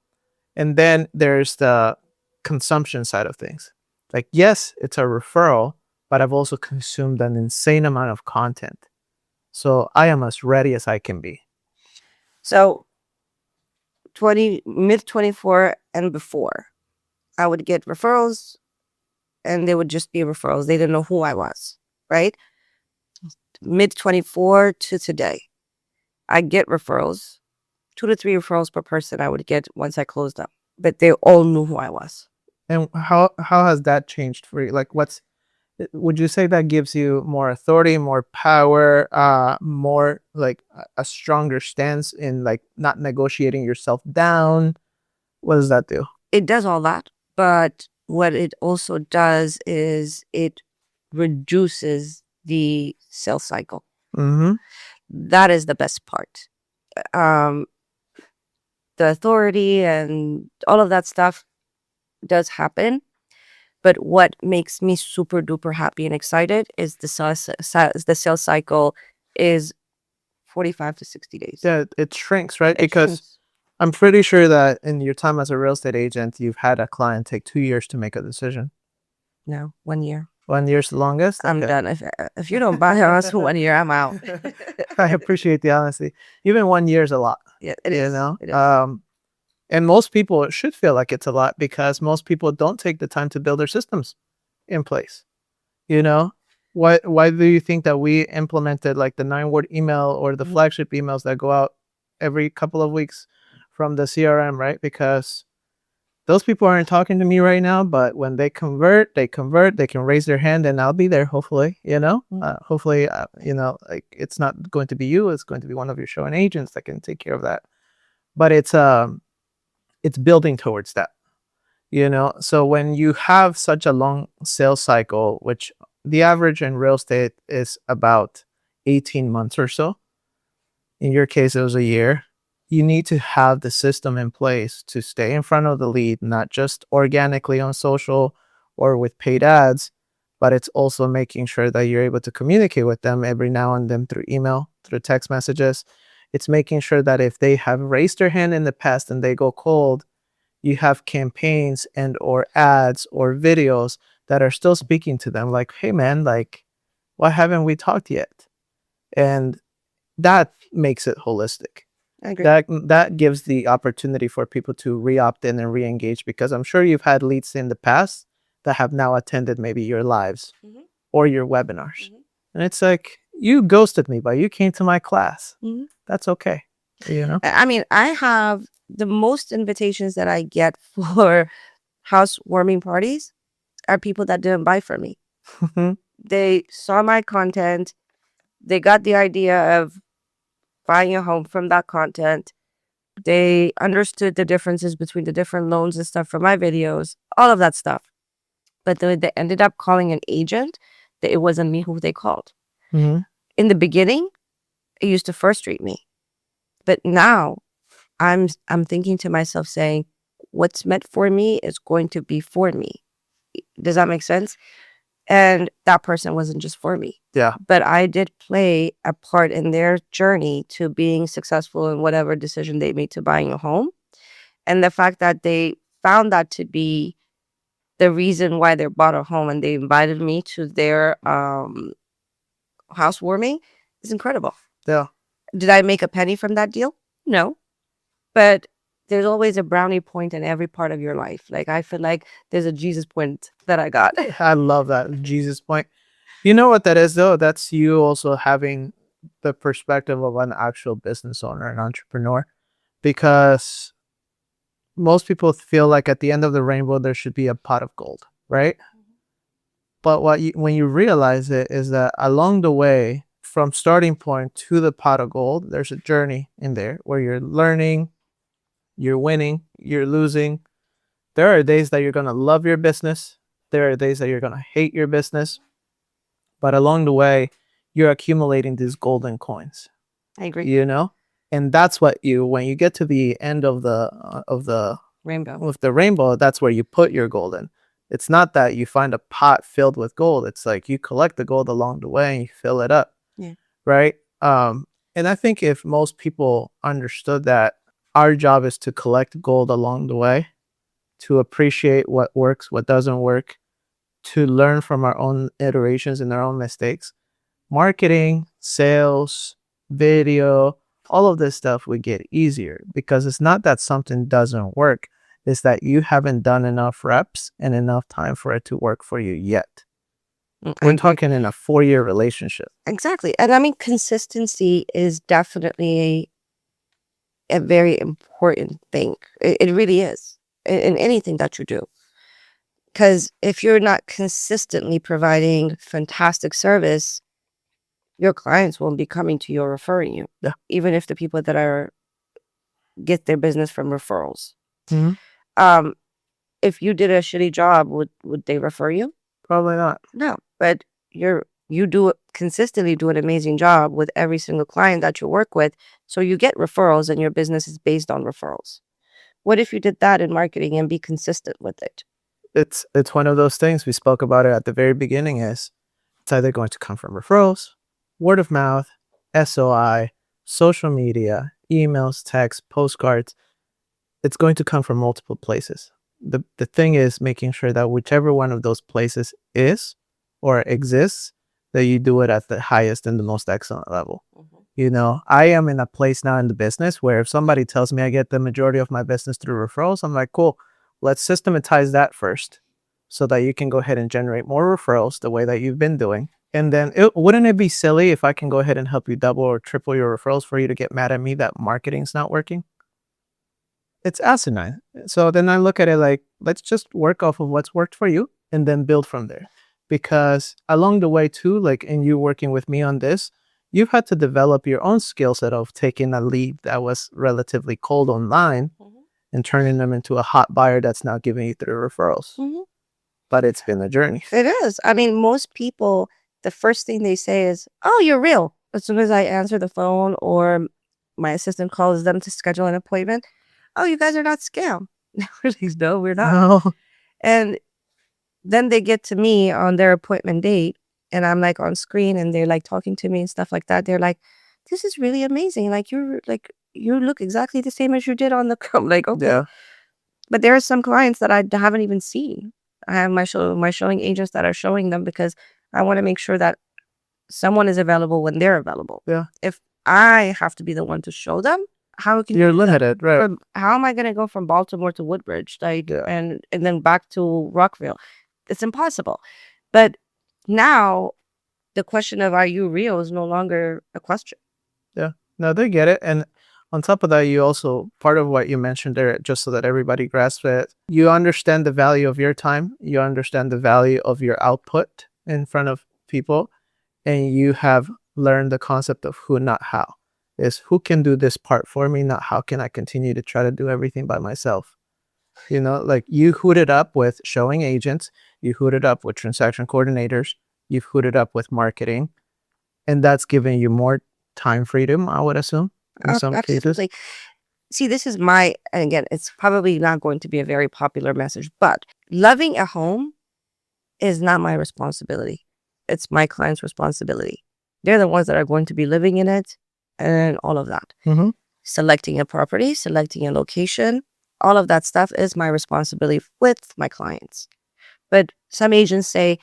Speaker 2: And then there's the consumption side of things. Like, yes, it's a referral, but I've also consumed an insane amount of content. So I am as ready as I can be.
Speaker 1: So mid 24 and before, I would get referrals, and they would just be referrals. They didn't know who I was, right? Mid 24 to today, I get referrals, 2 to 3 referrals per person I would get once I closed them, but they all knew who I was.
Speaker 2: And how has that changed for you? Like, would you say that gives you more authority, more power, more like a stronger stance in like not negotiating yourself down? What does that do?
Speaker 1: It does all that, but what it also does is it reduces the sales cycle. That is the best part. Um, the authority and all of that stuff does happen. But what makes me super duper happy and excited is the sales cycle is 45 to 60 days.
Speaker 2: Yeah, it shrinks, right?
Speaker 1: It
Speaker 2: Because
Speaker 1: shrinks.
Speaker 2: I'm pretty sure that in your time as a real estate agent, you've had a client take 2 years to make a decision.
Speaker 1: No, 1 year.
Speaker 2: 1 year's the longest.
Speaker 1: I'm
Speaker 2: Okay.
Speaker 1: done. If you don't buy a house for 1 year, I'm out.
Speaker 2: I appreciate the honesty. Even 1 year is a lot,
Speaker 1: Yeah, it
Speaker 2: you
Speaker 1: is.
Speaker 2: know.
Speaker 1: It is.
Speaker 2: And most people should feel like it's a lot because most people don't take the time to build their systems in place. You know, why do you think that we implemented like the 9-word email or the
Speaker 1: Mhm.
Speaker 2: flagship emails that go out every couple of weeks from the CRM, right? Because those people aren't talking to me right now, but when they convert, they can raise their hand and I'll be there. Hopefully, hopefully, like it's not going to be you. It's going to be one of your showing agents that can take care of that. But it's building towards that, So when you have such a long sales cycle, which the average in real estate is about 18 months or so, in your case, it was a year. You need to have the system in place to stay in front of the lead, not just organically on social or with paid ads, but it's also making sure that you're able to communicate with them every now and then through email, through text messages. It's making sure that if they have raised their hand in the past and they go cold, you have campaigns and or ads or videos that are still speaking to them like, hey man, like, why haven't we talked yet? And that makes it holistic.
Speaker 1: I agree.
Speaker 2: That gives the opportunity for people to re-opt in and re-engage, because I'm sure you've had leads in the past that have now attended maybe your lives
Speaker 1: Mhm.
Speaker 2: or your webinars.
Speaker 1: Mhm.
Speaker 2: And it's like, you ghosted me, but you came to my class.
Speaker 1: Mhm.
Speaker 2: That's okay.
Speaker 1: I mean, I have the most invitations that I get for housewarming parties are people that didn't buy from me. They saw my content. They got the idea of buying a home from that content. They understood the differences between the different loans and stuff from my videos, all of that stuff. But they ended up calling an agent that it wasn't me who they called.
Speaker 2: Mhm.
Speaker 1: In the beginning, it used to frustrate me. But now I'm thinking to myself saying, what's meant for me is going to be for me. Does that make sense? And that person wasn't just for me.
Speaker 2: Yeah.
Speaker 1: But I did play a part in their journey to being successful in whatever decision they made to buying a home. And the fact that they found that to be the reason why they bought a home and they invited me to their housewarming is incredible.
Speaker 2: Yeah.
Speaker 1: Did I make a penny from that deal? No. But there's always a brownie point in every part of your life. Like, I feel like there's a Jesus point that I got.
Speaker 2: I love that Jesus point. You know what that is though? That's you also having the perspective of an actual business owner, an entrepreneur, because most people feel like at the end of the rainbow there should be a pot of gold, right? But when you realize it is that along the way from starting point to the pot of gold, there's a journey in there where you're learning, you're winning, you're losing. There are days that you're going to love your business. There are days that you're going to hate your business. But along the way, you're accumulating these golden coins,
Speaker 1: I agree.
Speaker 2: And that's what when you get to the end of
Speaker 1: Rainbow.
Speaker 2: the rainbow, that's where you put your golden. It's not that you find a pot filled with gold. It's like you collect the gold along the way and you fill it up.
Speaker 1: Yeah.
Speaker 2: Right. And I think if most people understood that our job is to collect gold along the way, to appreciate what works, what doesn't work, to learn from our own iterations and our own mistakes, marketing, sales, video, all of this stuff would get easier, because it's not that something doesn't work. It's that you haven't done enough reps and enough time for it to work for you yet.
Speaker 1: I
Speaker 2: We're
Speaker 1: agree.
Speaker 2: talking in a 4-year relationship.
Speaker 1: Exactly. And I mean, consistency is definitely a very important thing. It really is in anything that you do. Because if you're not consistently providing fantastic service, your clients won't be coming to you or referring you.
Speaker 2: Yeah.
Speaker 1: Even if the people that are get their business from referrals.
Speaker 2: Mhm.
Speaker 1: If you did a shitty job, would they refer you?
Speaker 2: Probably not.
Speaker 1: No. But you're you consistently do an amazing job with every single client that you work with. So you get referrals and your business is based on referrals. What if you did that in marketing and be consistent with it?
Speaker 2: It's one of those things we spoke about it at the very beginning. Is it's either going to come from referrals, word of mouth, SOI, social media, emails, texts, postcards. It's going to come from multiple places. The thing is making sure that whichever one of those places is or exists, that you do it at the highest and the most excellent level. You know, I am in a place now in the business where if somebody tells me I get the majority of my business through referrals, I'm like, cool, let's systematize that first so that you can go ahead and generate more referrals the way that you've been doing. And then wouldn't it be silly if I can go ahead and help you double or triple your referrals for you to get mad at me that marketing's not working? It's asinine. So then I look at it like, let's just work off of what's worked for you and then build from there. Because along the way too, like in you working with me on this, you've had to develop your own skill set of taking a lead that was relatively cold online and turning them into a hot buyer that's now giving you 3 referrals. But it's been a journey.
Speaker 1: It is. I mean, most people, the first thing they say is, "Oh, you're real." As soon as I answer the phone or my assistant calls them to schedule an appointment, "Oh, you guys are not scam." No, we're not.
Speaker 2: Oh,
Speaker 1: And then they get to me on their appointment date and I'm like on screen and they're like talking to me and stuff like that. They're like, "This is really amazing. Like you look exactly the same as you did on the." I'm like, okay.
Speaker 2: yeah.
Speaker 1: But there are some clients that I haven't even seen. I have my showing agents that are showing them because I want to make sure that someone is available when they're available.
Speaker 2: Yeah.
Speaker 1: If I have to be the one to show them, how can
Speaker 2: You're
Speaker 1: you do that?
Speaker 2: limited, right?
Speaker 1: How am I going to go from Baltimore to Woodbridge, like,
Speaker 2: Yeah.
Speaker 1: and then back to Rockville? It's impossible. But now the question of are you real is no longer a question.
Speaker 2: Yeah. No, they get it. And on top of that, you also, part of what you mentioned there, just so that everybody grasps it, you understand the value of your time, you understand the value of your output in front of people, and you have learned the concept of who, not how. Is who can do this part for me, not how can I continue to try to do everything by myself. You know, like you hooted up with showing agents, you hooted up with transaction coordinators, you've hooted up with marketing, and that's giving you more time freedom, I would assume, in some cases.
Speaker 1: Absolutely. See, this is and again, it's probably not going to be a very popular message, but loving a home is not my responsibility. It's my client's responsibility. They're the ones that are going to be living in it and all of that.
Speaker 2: Mm-hmm.
Speaker 1: Selecting a property, selecting a location, all of that stuff is my responsibility with my clients. But some agents say,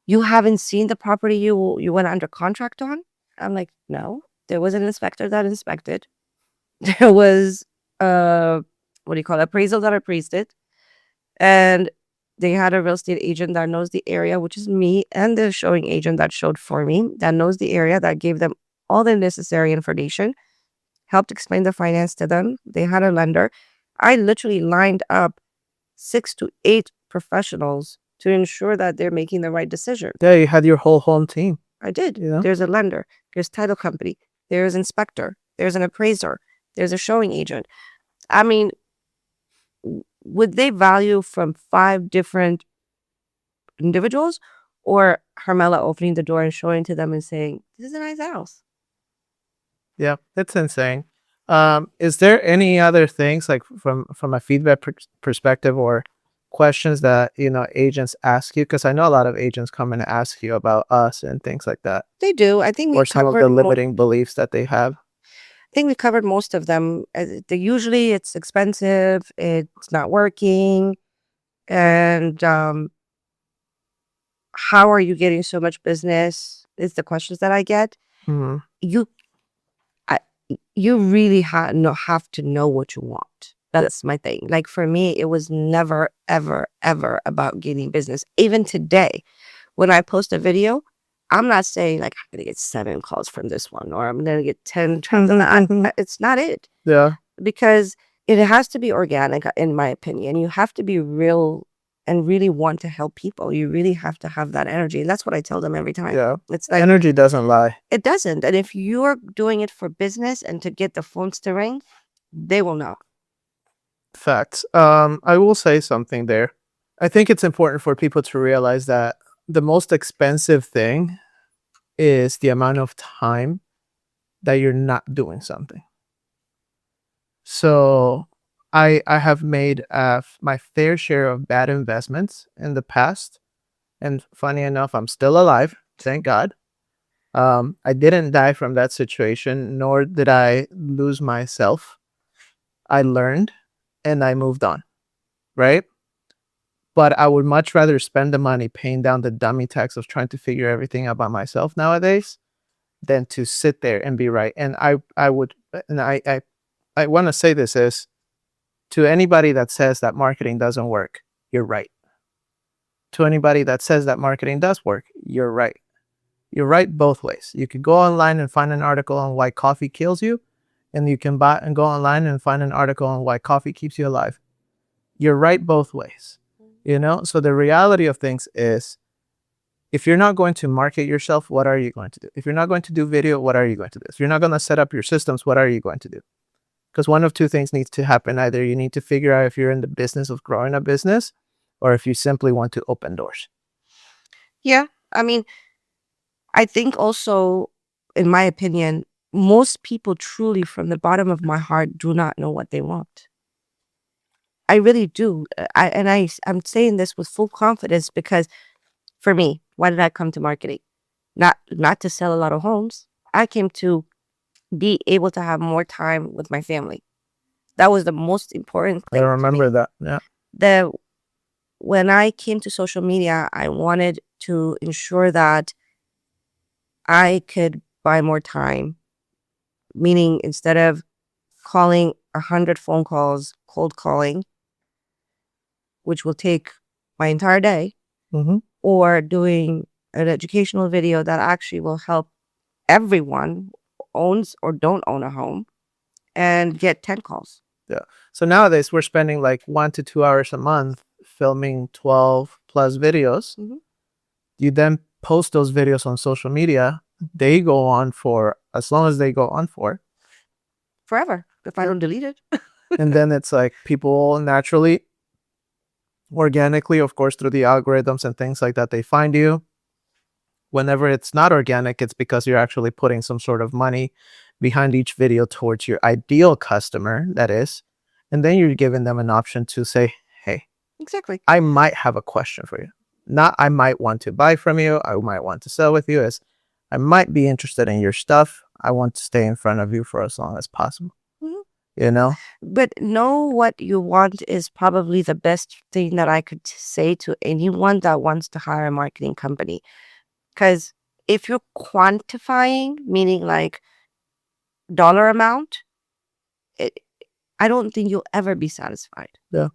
Speaker 1: "You haven't seen the property you went under contract on?" I'm like, "No, there was an inspector that inspected. There was what do you call it? Appraisal that appraised it. And they had a real estate agent that knows the area, which is me, and the showing agent that showed for me, that knows the area, that gave them all the necessary information, helped explain the finance to them. They had a lender. I literally lined up 6 to 8 professionals to ensure that they're making the right decision.
Speaker 2: Yeah, you had your whole home team.
Speaker 1: I did.
Speaker 2: You know?
Speaker 1: There's a lender, there's title company, there's inspector, there's an appraiser, there's a showing agent. I mean, would they value from 5 different individuals or Hermela opening the door and showing to them and saying, "This is a nice house"?
Speaker 2: Yeah, it's insane. Is there any other things like from a feedback perspective or questions that agents ask you? Because I know a lot of agents come and ask you about us and things like that,
Speaker 1: They do. I think we
Speaker 2: or some of the
Speaker 1: covered
Speaker 2: limiting beliefs that they have.
Speaker 1: I think we covered most of them. Usually it's expensive, it's not working, and how are you getting so much business is the questions that I get.
Speaker 2: Hmm.
Speaker 1: You I, you really have to know what you want. That's my thing. Like for me, it was never, ever, ever about getting business. Even today, when I post a video, I'm not saying like I'm gonna get 7 calls from this one or I'm gonna get 10 it's not it.
Speaker 2: Yeah,
Speaker 1: Because it has to be organic, in my opinion. You have to be real and really want to help people. You really have to have that energy. And that's what I tell them every time.
Speaker 2: yeah.
Speaker 1: It's like
Speaker 2: Energy doesn't lie.
Speaker 1: it doesn't. And if you're doing it for business and to get the phones to ring, they will know.
Speaker 2: Facts. I will say something there. I think it's important for people to realize that the most expensive thing is the amount of time that you're not doing something. So I have made my fair share of bad investments in the past, and funny enough, I'm still alive, thank God. I didn't die from that situation, nor did I lose myself. I learned and I moved on, right? But I would much rather spend the money paying down the dummy tax of trying to figure everything out by myself nowadays than to sit there and be right. And I would, and I want to say this is to anybody that says that marketing doesn't work, you're right. To anybody that says that marketing does work, you're right. You're right both ways. You could go online and find an article on why coffee kills you, and you can buy and go online and find an article on why coffee keeps you alive. You're right both ways. You know? So the reality of things is, if you're not going to market yourself, what are you going to do? If you're not going to do video, what are you going to do? If you're not going to set up your systems, what are you going to do? Because one of two things needs to happen. Either you need to figure out if you're in the business of growing a business, or if you simply want to open doors.
Speaker 1: Yeah. I mean, I think also, in my opinion, most people truly from the bottom of my heart do not know what they want. I really do. I'm saying this with full confidence because for me, why did I come to marketing? Not to sell a lot of homes. I came to be able to have more time with my family. That was the most important
Speaker 2: I
Speaker 1: thing.
Speaker 2: remember that. Yeah.
Speaker 1: When I came to social media, I wanted to ensure that I could buy more time. Meaning, instead of calling 100 phone calls, cold calling, which will take my entire day,
Speaker 2: Mm-hmm.
Speaker 1: or doing an educational video that actually will help everyone owns or don't own a home and get 10 calls.
Speaker 2: Yeah. So nowadays we're spending like 1 to 2 hours a month filming 12 plus videos.
Speaker 1: Mm-hmm.
Speaker 2: You then post those videos on social media. They go on for as long as they go on for.
Speaker 1: Forever, if I don't delete it.
Speaker 2: And then it's like people naturally, organically, of course, through the algorithms and things like that, they find you. Whenever it's not organic, it's because you're actually putting some sort of money behind each video towards your ideal customer, that is. And then you're giving them an option to say, hey,
Speaker 1: Exactly.
Speaker 2: I might have a question for you. Not I might want to buy from you. I might want to sell with you. As I might be interested in your stuff. I want to stay in front of you for as long as possible.
Speaker 1: Mhm.
Speaker 2: You know?
Speaker 1: But know what you want is probably the best thing that I could say to anyone that wants to hire a marketing company. Because if you're quantifying, meaning like dollar amount, it, I don't think you'll ever be satisfied.
Speaker 2: Yeah.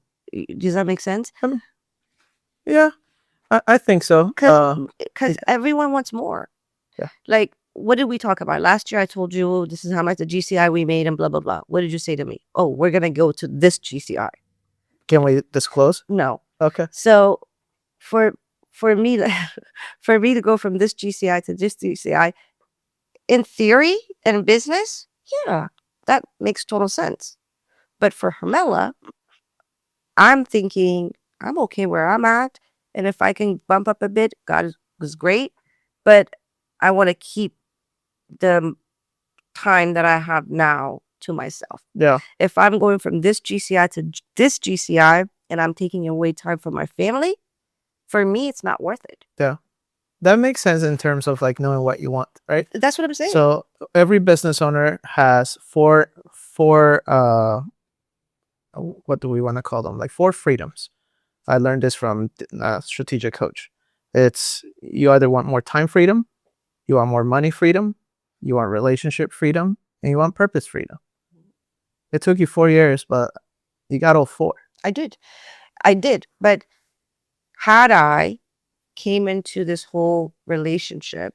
Speaker 1: Does that make sense?
Speaker 2: Yeah, I think so.
Speaker 1: Because everyone wants more.
Speaker 2: Yeah.
Speaker 1: Like, what did we talk about? Last year I told you this is how much the GCI we made and blah, blah, blah. What did you say to me? Oh, we're going to go to this GCI.
Speaker 2: Can we disclose?
Speaker 1: No.
Speaker 2: Okay.
Speaker 1: So for me, for me to go from this GCI to this GCI, in theory and business, yeah, that makes total sense. But for Hermela, I'm thinking I'm okay where I'm at. And if I can bump up a bit, God was great. But I want to keep the time that I have now to myself.
Speaker 2: Yeah.
Speaker 1: If I'm going from this GCI to this GCI and I'm taking away time from my family, for me, it's not worth it.
Speaker 2: Yeah. That makes sense in terms of like knowing what you want, right?
Speaker 1: That's what I'm saying.
Speaker 2: So every business owner has four what do we want to call them? Like 4 freedoms. I learned this from a strategic coach. It's you either want more time freedom, you want more money freedom, you want relationship freedom, and you want purpose freedom. It took you 4 years, but you got all 4.
Speaker 1: I did. But had I came into this whole relationship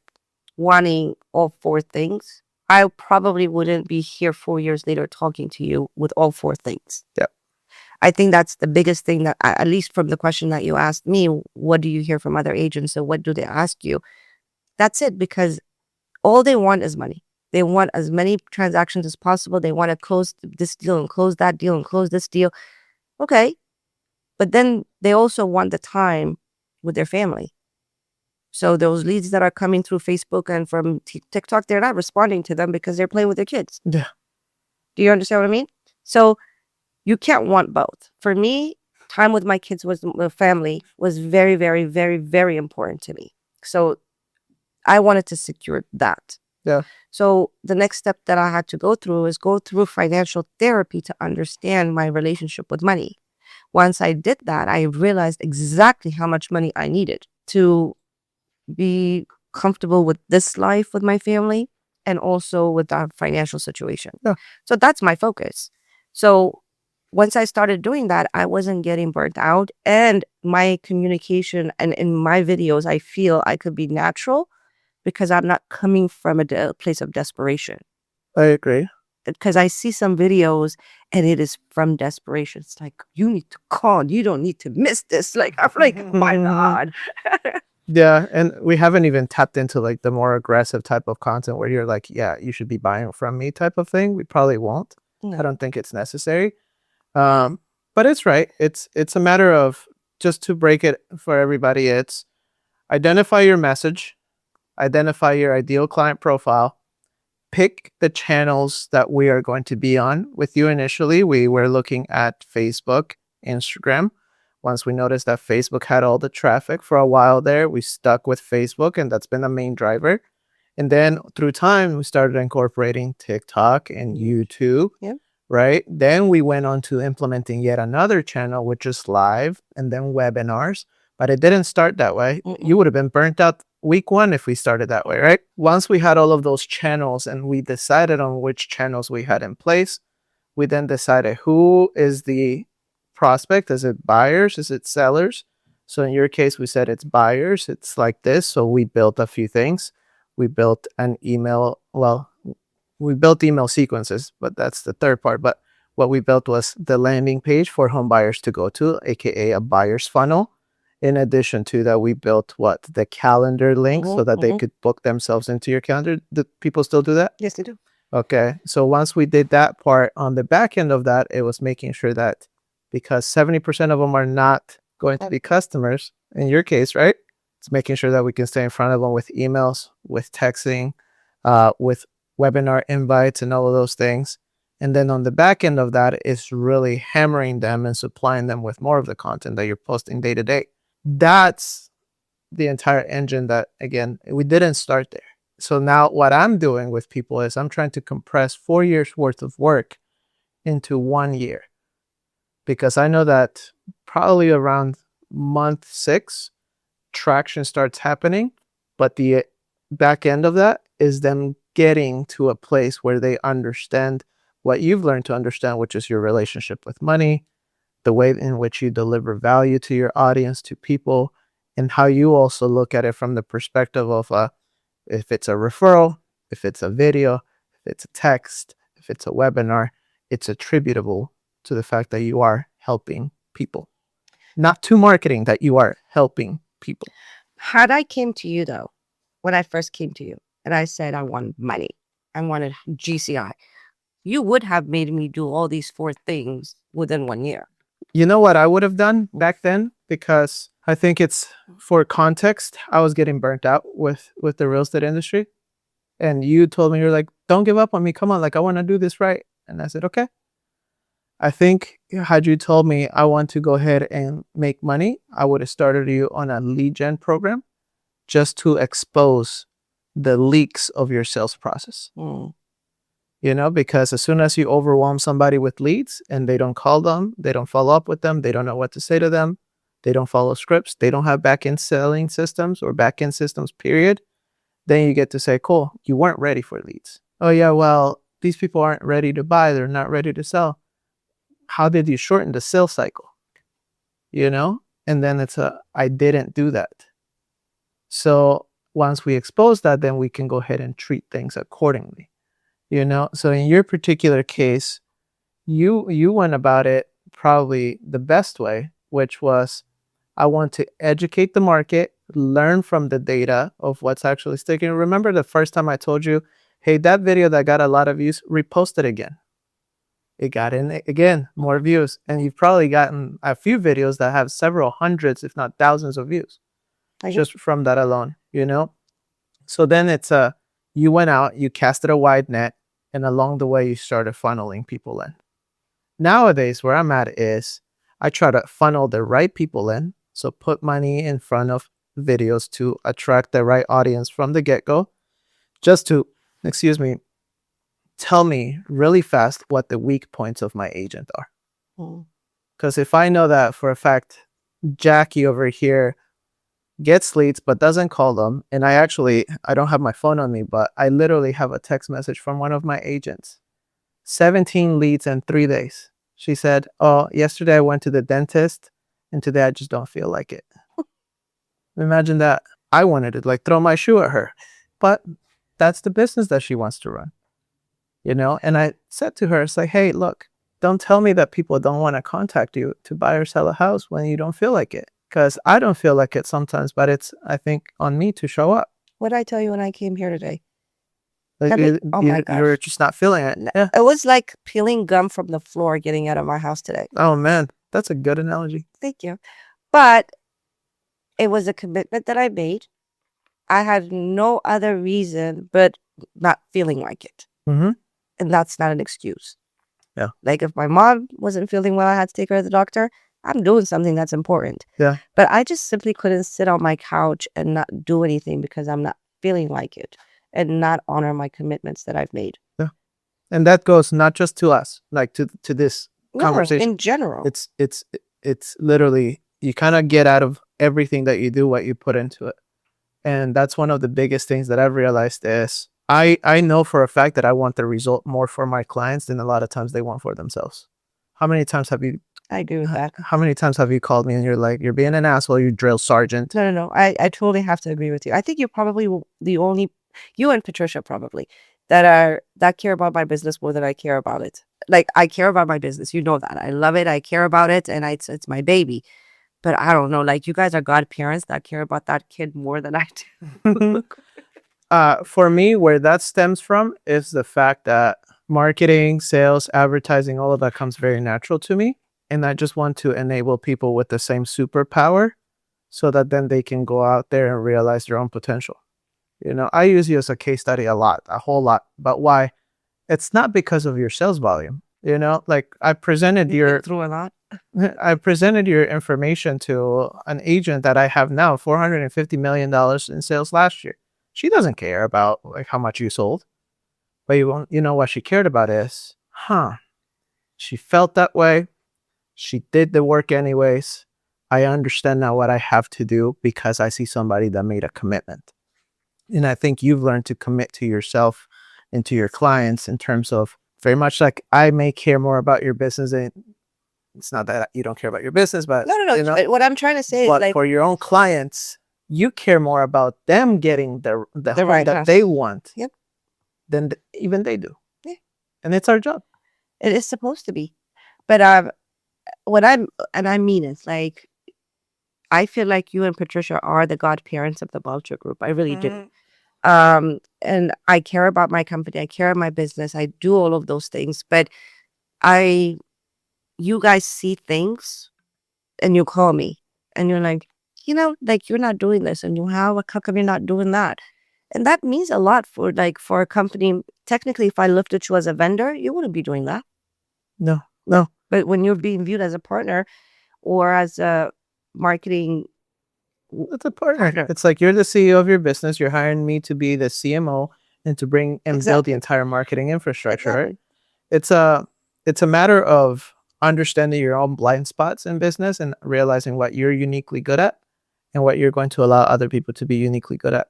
Speaker 1: wanting all 4 things, I probably wouldn't be here 4 years later talking to you with all 4 things.
Speaker 2: Yeah.
Speaker 1: I think that's the biggest thing that, at least from the question that you asked me, what do you hear from other agents? So what do they ask you? That's it, because all they want is money. They want as many transactions as possible. They want to close this deal and close that deal and close this deal. Okay. But then they also want the time with their family. So those leads that are coming through Facebook and from TikTok, they're not responding to them because they're playing with their kids.
Speaker 2: Yeah.
Speaker 1: Do you understand what I mean? So you can't want both. For me, time with my kids was the family was very, very, very, very important to me. So I wanted to secure that.
Speaker 2: Yeah.
Speaker 1: So the next step that I had to go through is go through financial therapy to understand my relationship with money. Once I did that, I realized exactly how much money I needed to be comfortable with this life with my family and also with our financial situation.
Speaker 2: Yeah.
Speaker 1: So that's my focus. So once I started doing that, I wasn't getting burnt out, and my communication and in my videos, I feel I could be natural because I'm not coming from a place of desperation.
Speaker 2: I agree.
Speaker 1: Because I see some videos and it is from desperation. It's like, you need to call. You don't need to miss this. Like, I'm like, my God.
Speaker 2: Yeah, and we haven't even tapped into like the more aggressive type of content where you're like, yeah, you should be buying from me type of thing. We probably won't. I
Speaker 1: No.
Speaker 2: don't think it's necessary. But it's right. It's a matter of, just to break it for everybody, it's identify your message, identify your ideal client profile, pick the channels that we are going to be on. With you initially, we were looking at Facebook, Instagram. Once we noticed that Facebook had all the traffic for a while there, we stuck with Facebook, and that's been the main driver. And then through time, we started incorporating TikTok and YouTube,
Speaker 1: Yeah.
Speaker 2: right? Then we went on to implementing yet another channel, which is live, and then webinars. But it didn't start that way. You would have been burnt out week one if we started that way, right? Once we had all of those channels and we decided on which channels we had in place, we then decided who is the prospect. Is it buyers? Is it sellers? So in your case, we said it's buyers. It's like this. So we built a few things. We built an email. Well, we built email sequences, but that's the third part. But what we built was the landing page for home buyers to go to, aka a buyer's funnel. In addition to that, we built what? The calendar link so that they could book themselves into your calendar. Do people still do that?
Speaker 1: Yes, they do.
Speaker 2: Okay. So once we did that part, on the back end of that, it was making sure that, because 70% of them are not going to be customers, in your case, right? It's making sure that we can stay in front of them with emails, with texting, with webinar invites and all of those things. And then on the back end of that is really hammering them and supplying them with more of the content that you're posting day to day. That's the entire engine that, again, we didn't start there. So now what I'm doing with people is I'm trying to compress 4 years worth of work into 1 year, because I know that probably around month 6, traction starts happening, but the back end of that is them getting to a place where they understand what you've learned to understand, which is your relationship with money, the way in which you deliver value to your audience, to people, and how you also look at it from the perspective of if it's a referral, if it's a video, if it's a text, if it's a webinar, it's attributable to the fact that you are helping people, not to marketing, that you are helping people.
Speaker 1: Had I came to you though, when I first came to you and I said I wanted money, I wanted GCI, you would have made me do all these 4 things within 1 year.
Speaker 2: You know what I would have done back then? Because I think it's, for context, I was getting burnt out with the real estate industry. And you told me, you're like, don't give up on me. Come on. Like, I want to do this right. And I said, okay. I think had you told me I want to go ahead and make money, I would have started you on a lead gen program just to expose the leaks of your sales process. You know, because as soon as you overwhelm somebody with leads and they don't call them, they don't follow up with them, they don't know what to say to them, they don't follow scripts, they don't have back-end selling systems or back-end systems, period, then you get to say, cool, you weren't ready for leads. Oh yeah, well, these people aren't ready to buy, they're not ready to sell. How did you shorten the sales cycle? You know? And then I didn't do that. So once we expose that, then we can go ahead and treat things accordingly. You know, so in your particular case, you went about it probably the best way, which was, I want to educate the market, learn from the data of what's actually sticking. Remember the first time I told you, hey, that video that got a lot of views, repost it again. It got in again, more views. And you've probably gotten a few videos that have several hundreds, if not thousands of views, just from that alone. you know? So then it's you went out, you casted a wide net, and along the way, you started funneling people in. Nowadays, where I'm at is I try to funnel the right people in. So put money in front of videos to attract the right audience from the get go, just to, excuse me, tell me really fast what the weak points of my agent are.
Speaker 1: Mm.
Speaker 2: Because if I know that for a fact, Jackie over here gets leads but doesn't call them, and I don't have my phone on me, but I literally have a text message from one of my agents. 17 leads in 3 days. She said, "Oh, yesterday I went to the dentist and today I just don't feel like it." Imagine that. I wanted to like throw my shoe at her. But that's the business that she wants to run, you know? And I said to her, it's like, "Hey, look, don't tell me that people don't want to contact you to buy or sell a house when you don't feel like it. Because I don't feel like it sometimes, but it's, I think, on me to show up."
Speaker 1: What did I tell you when I came here today?
Speaker 2: Like,
Speaker 1: Oh my
Speaker 2: you're
Speaker 1: gosh.
Speaker 2: just not feeling it. Yeah.
Speaker 1: It was like peeling gum from the floor getting out of my house today.
Speaker 2: Oh, man. That's a good analogy.
Speaker 1: Thank you. But it was a commitment that I made. I had no other reason but not feeling like it.
Speaker 2: Mm-hmm.
Speaker 1: And that's not an excuse.
Speaker 2: Yeah.
Speaker 1: Like if my mom wasn't feeling well, I had to take her to the doctor. I'm doing something that's important.
Speaker 2: Yeah.
Speaker 1: But I just simply couldn't sit on my couch and not do anything because I'm not feeling like it and not honor my commitments that I've made.
Speaker 2: Yeah. And that goes not just to us, like to this conversation.
Speaker 1: In general.
Speaker 2: It's literally, you kind of get out of everything that you do what you put into it. And that's one of the biggest things that I've realized is I know for a fact that I want the result more for my clients than a lot of times they want for themselves. How many times have you
Speaker 1: I agree with that.
Speaker 2: how many times have you called me and you're like, "You're being an asshole, you drill sergeant"?
Speaker 1: No. I totally have to agree with you. I think you're probably the only, you and Patricia probably, that care about my business more than I care about it. Like I care about my business. You know that. I love it. I care about it, and it's my baby. But I don't know. Like you guys are godparents that care about that kid more than I do.
Speaker 2: For me, where that stems from is the fact that marketing, sales, advertising, all of that comes very natural to me. And I just want to enable people with the same superpower so that then they can go out there and realize their own potential. You know, I use you as a case study a lot, a whole lot. But why? It's not because of your sales volume. You know, like I presented
Speaker 1: You've been through a lot.
Speaker 2: I presented your information to an agent that I have now, $450 million in sales last year. She doesn't care about like how much you sold, but you know what she cared about is, she felt that way. She did the work anyways. I understand now what I have to do because I see somebody that made a commitment. And I think you've learned to commit to yourself and to your clients in terms of very much like I may care more about your business, and it's not that you don't care about your business, but
Speaker 1: No.
Speaker 2: you know,
Speaker 1: What I'm trying to say is
Speaker 2: but
Speaker 1: like
Speaker 2: for your own clients, you care more about them getting the home
Speaker 1: right
Speaker 2: that
Speaker 1: house.
Speaker 2: they want
Speaker 1: Yep.
Speaker 2: than even they do.
Speaker 1: Yeah.
Speaker 2: And it's our job.
Speaker 1: It is supposed to be. But I mean it's like I feel like you and Patricia are the godparents of the Balcha group. I really do. And I care about my company. I care about my business. I do all of those things. But you guys see things and you call me and you're like, like you're not doing this and how come you're not doing that? And that means a lot for a company. Technically, if I looked at you as a vendor, you wouldn't be doing that.
Speaker 2: No.
Speaker 1: But when you're being viewed as a partner or as a marketing
Speaker 2: It's a partner. It's like you're the CEO of your business. You're hiring me to be the CMO and to bring and build the entire marketing infrastructure. Right? It's a matter of understanding your own blind spots in business and realizing what you're uniquely good at and what you're going to allow other people to be uniquely good at.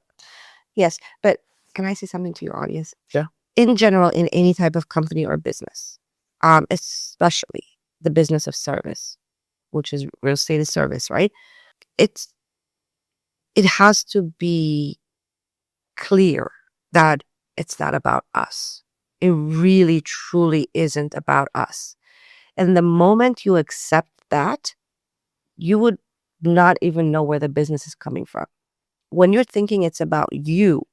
Speaker 1: Yes, but can I say something to your audience?
Speaker 2: Yeah.
Speaker 1: In general, in any type of company or business, especially the business of service, which is real estate is service, right? It has to be clear that it's not about us. It really, truly isn't about us. And the moment you accept that, you would not even know where the business is coming from. When you're thinking it's about you,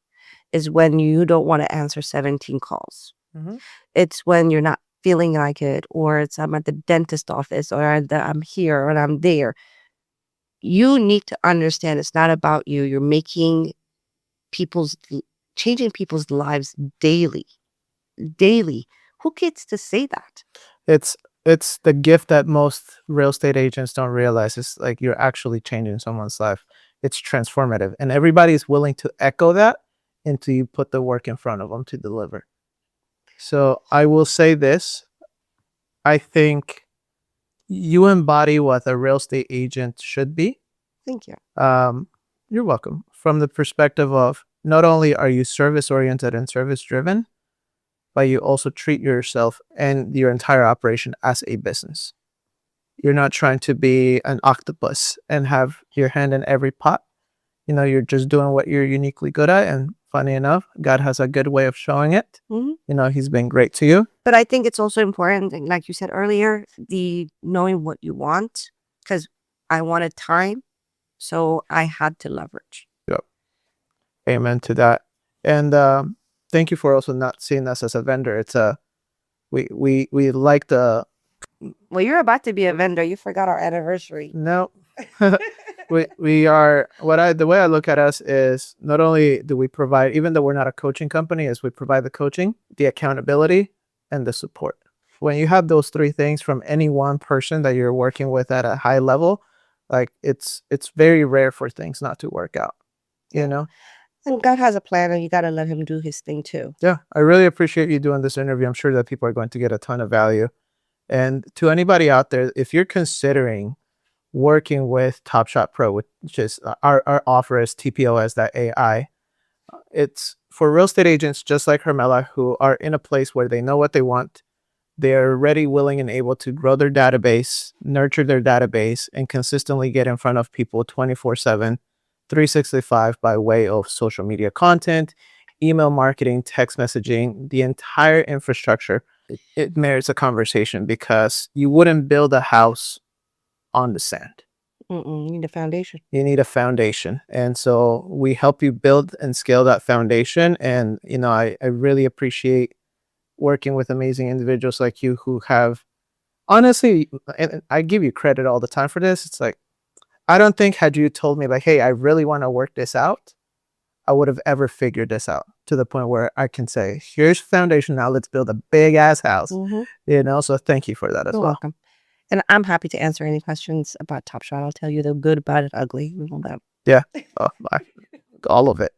Speaker 1: is when you don't want to answer 17 calls.
Speaker 2: Mm-hmm.
Speaker 1: It's when you're not feeling like it, or it's I'm at the dentist office, or I'm here, or I'm there. You need to understand it's not about you. You're making changing people's lives daily. Daily. Who gets to say that?
Speaker 2: It's the gift that most real estate agents don't realize. It's like you're actually changing someone's life. It's transformative, and everybody's willing to echo that until you put the work in front of them to deliver. So I will say this: I think you embody what a real estate agent should be.
Speaker 1: Thank you.
Speaker 2: You're welcome. From the perspective of not only are you service oriented and service driven, but you also treat yourself and your entire operation as a business. You're not trying to be an octopus and have your hand in every pot. You know, you're just doing what you're uniquely good at. And funny enough, God has a good way of showing it.
Speaker 1: Mhm.
Speaker 2: You know, He's been great to you.
Speaker 1: But I think it's also important, and like you said earlier, the knowing what you want, because I wanted time, so I had to leverage.
Speaker 2: Yep. Amen to that. And thank you for also not seeing us as a vendor. It's we like the
Speaker 1: Well, you're about to be a vendor. You forgot our anniversary.
Speaker 2: no. we are the way I look at us is not only do we provide, even though we're not a coaching company, is we provide the coaching, the accountability, and the support. When you have those three things from any one person that you're working with at a high level, like it's very rare for things not to work out, you know?
Speaker 1: And God has a plan, and you got to let Him do His thing too.
Speaker 2: Yeah, I really appreciate you doing this interview. I'm sure that people are going to get a ton of value. And to anybody out there, if you're considering working with TopShotPro, which is our offer is tpos.ai, it's for real estate agents just like Hermela who are in a place where they know what they want. They're ready, willing, and able to grow their database, nurture their database, and consistently get in front of people 24/7, 365 by way of social media content, email marketing, text messaging, the entire infrastructure. It merits a conversation because you wouldn't build a house on the sand.
Speaker 1: You need a foundation.
Speaker 2: You need a foundation. And so we help you build and scale that foundation. And, you know, I really appreciate working with amazing individuals like you who have, honestly, and I give you credit all the time for this. It's like, I don't think had you told me like, hey, I really want to work this out, I would have ever figured this out to the point where I can say, here's foundation. Now let's build a big ass house, you know? So thank you for that as
Speaker 1: You're
Speaker 2: well.
Speaker 1: welcome. And I'm happy to answer any questions about Top Shot. I'll tell you the good, bad, and ugly. We will know.
Speaker 2: Yeah. Oh, all of it.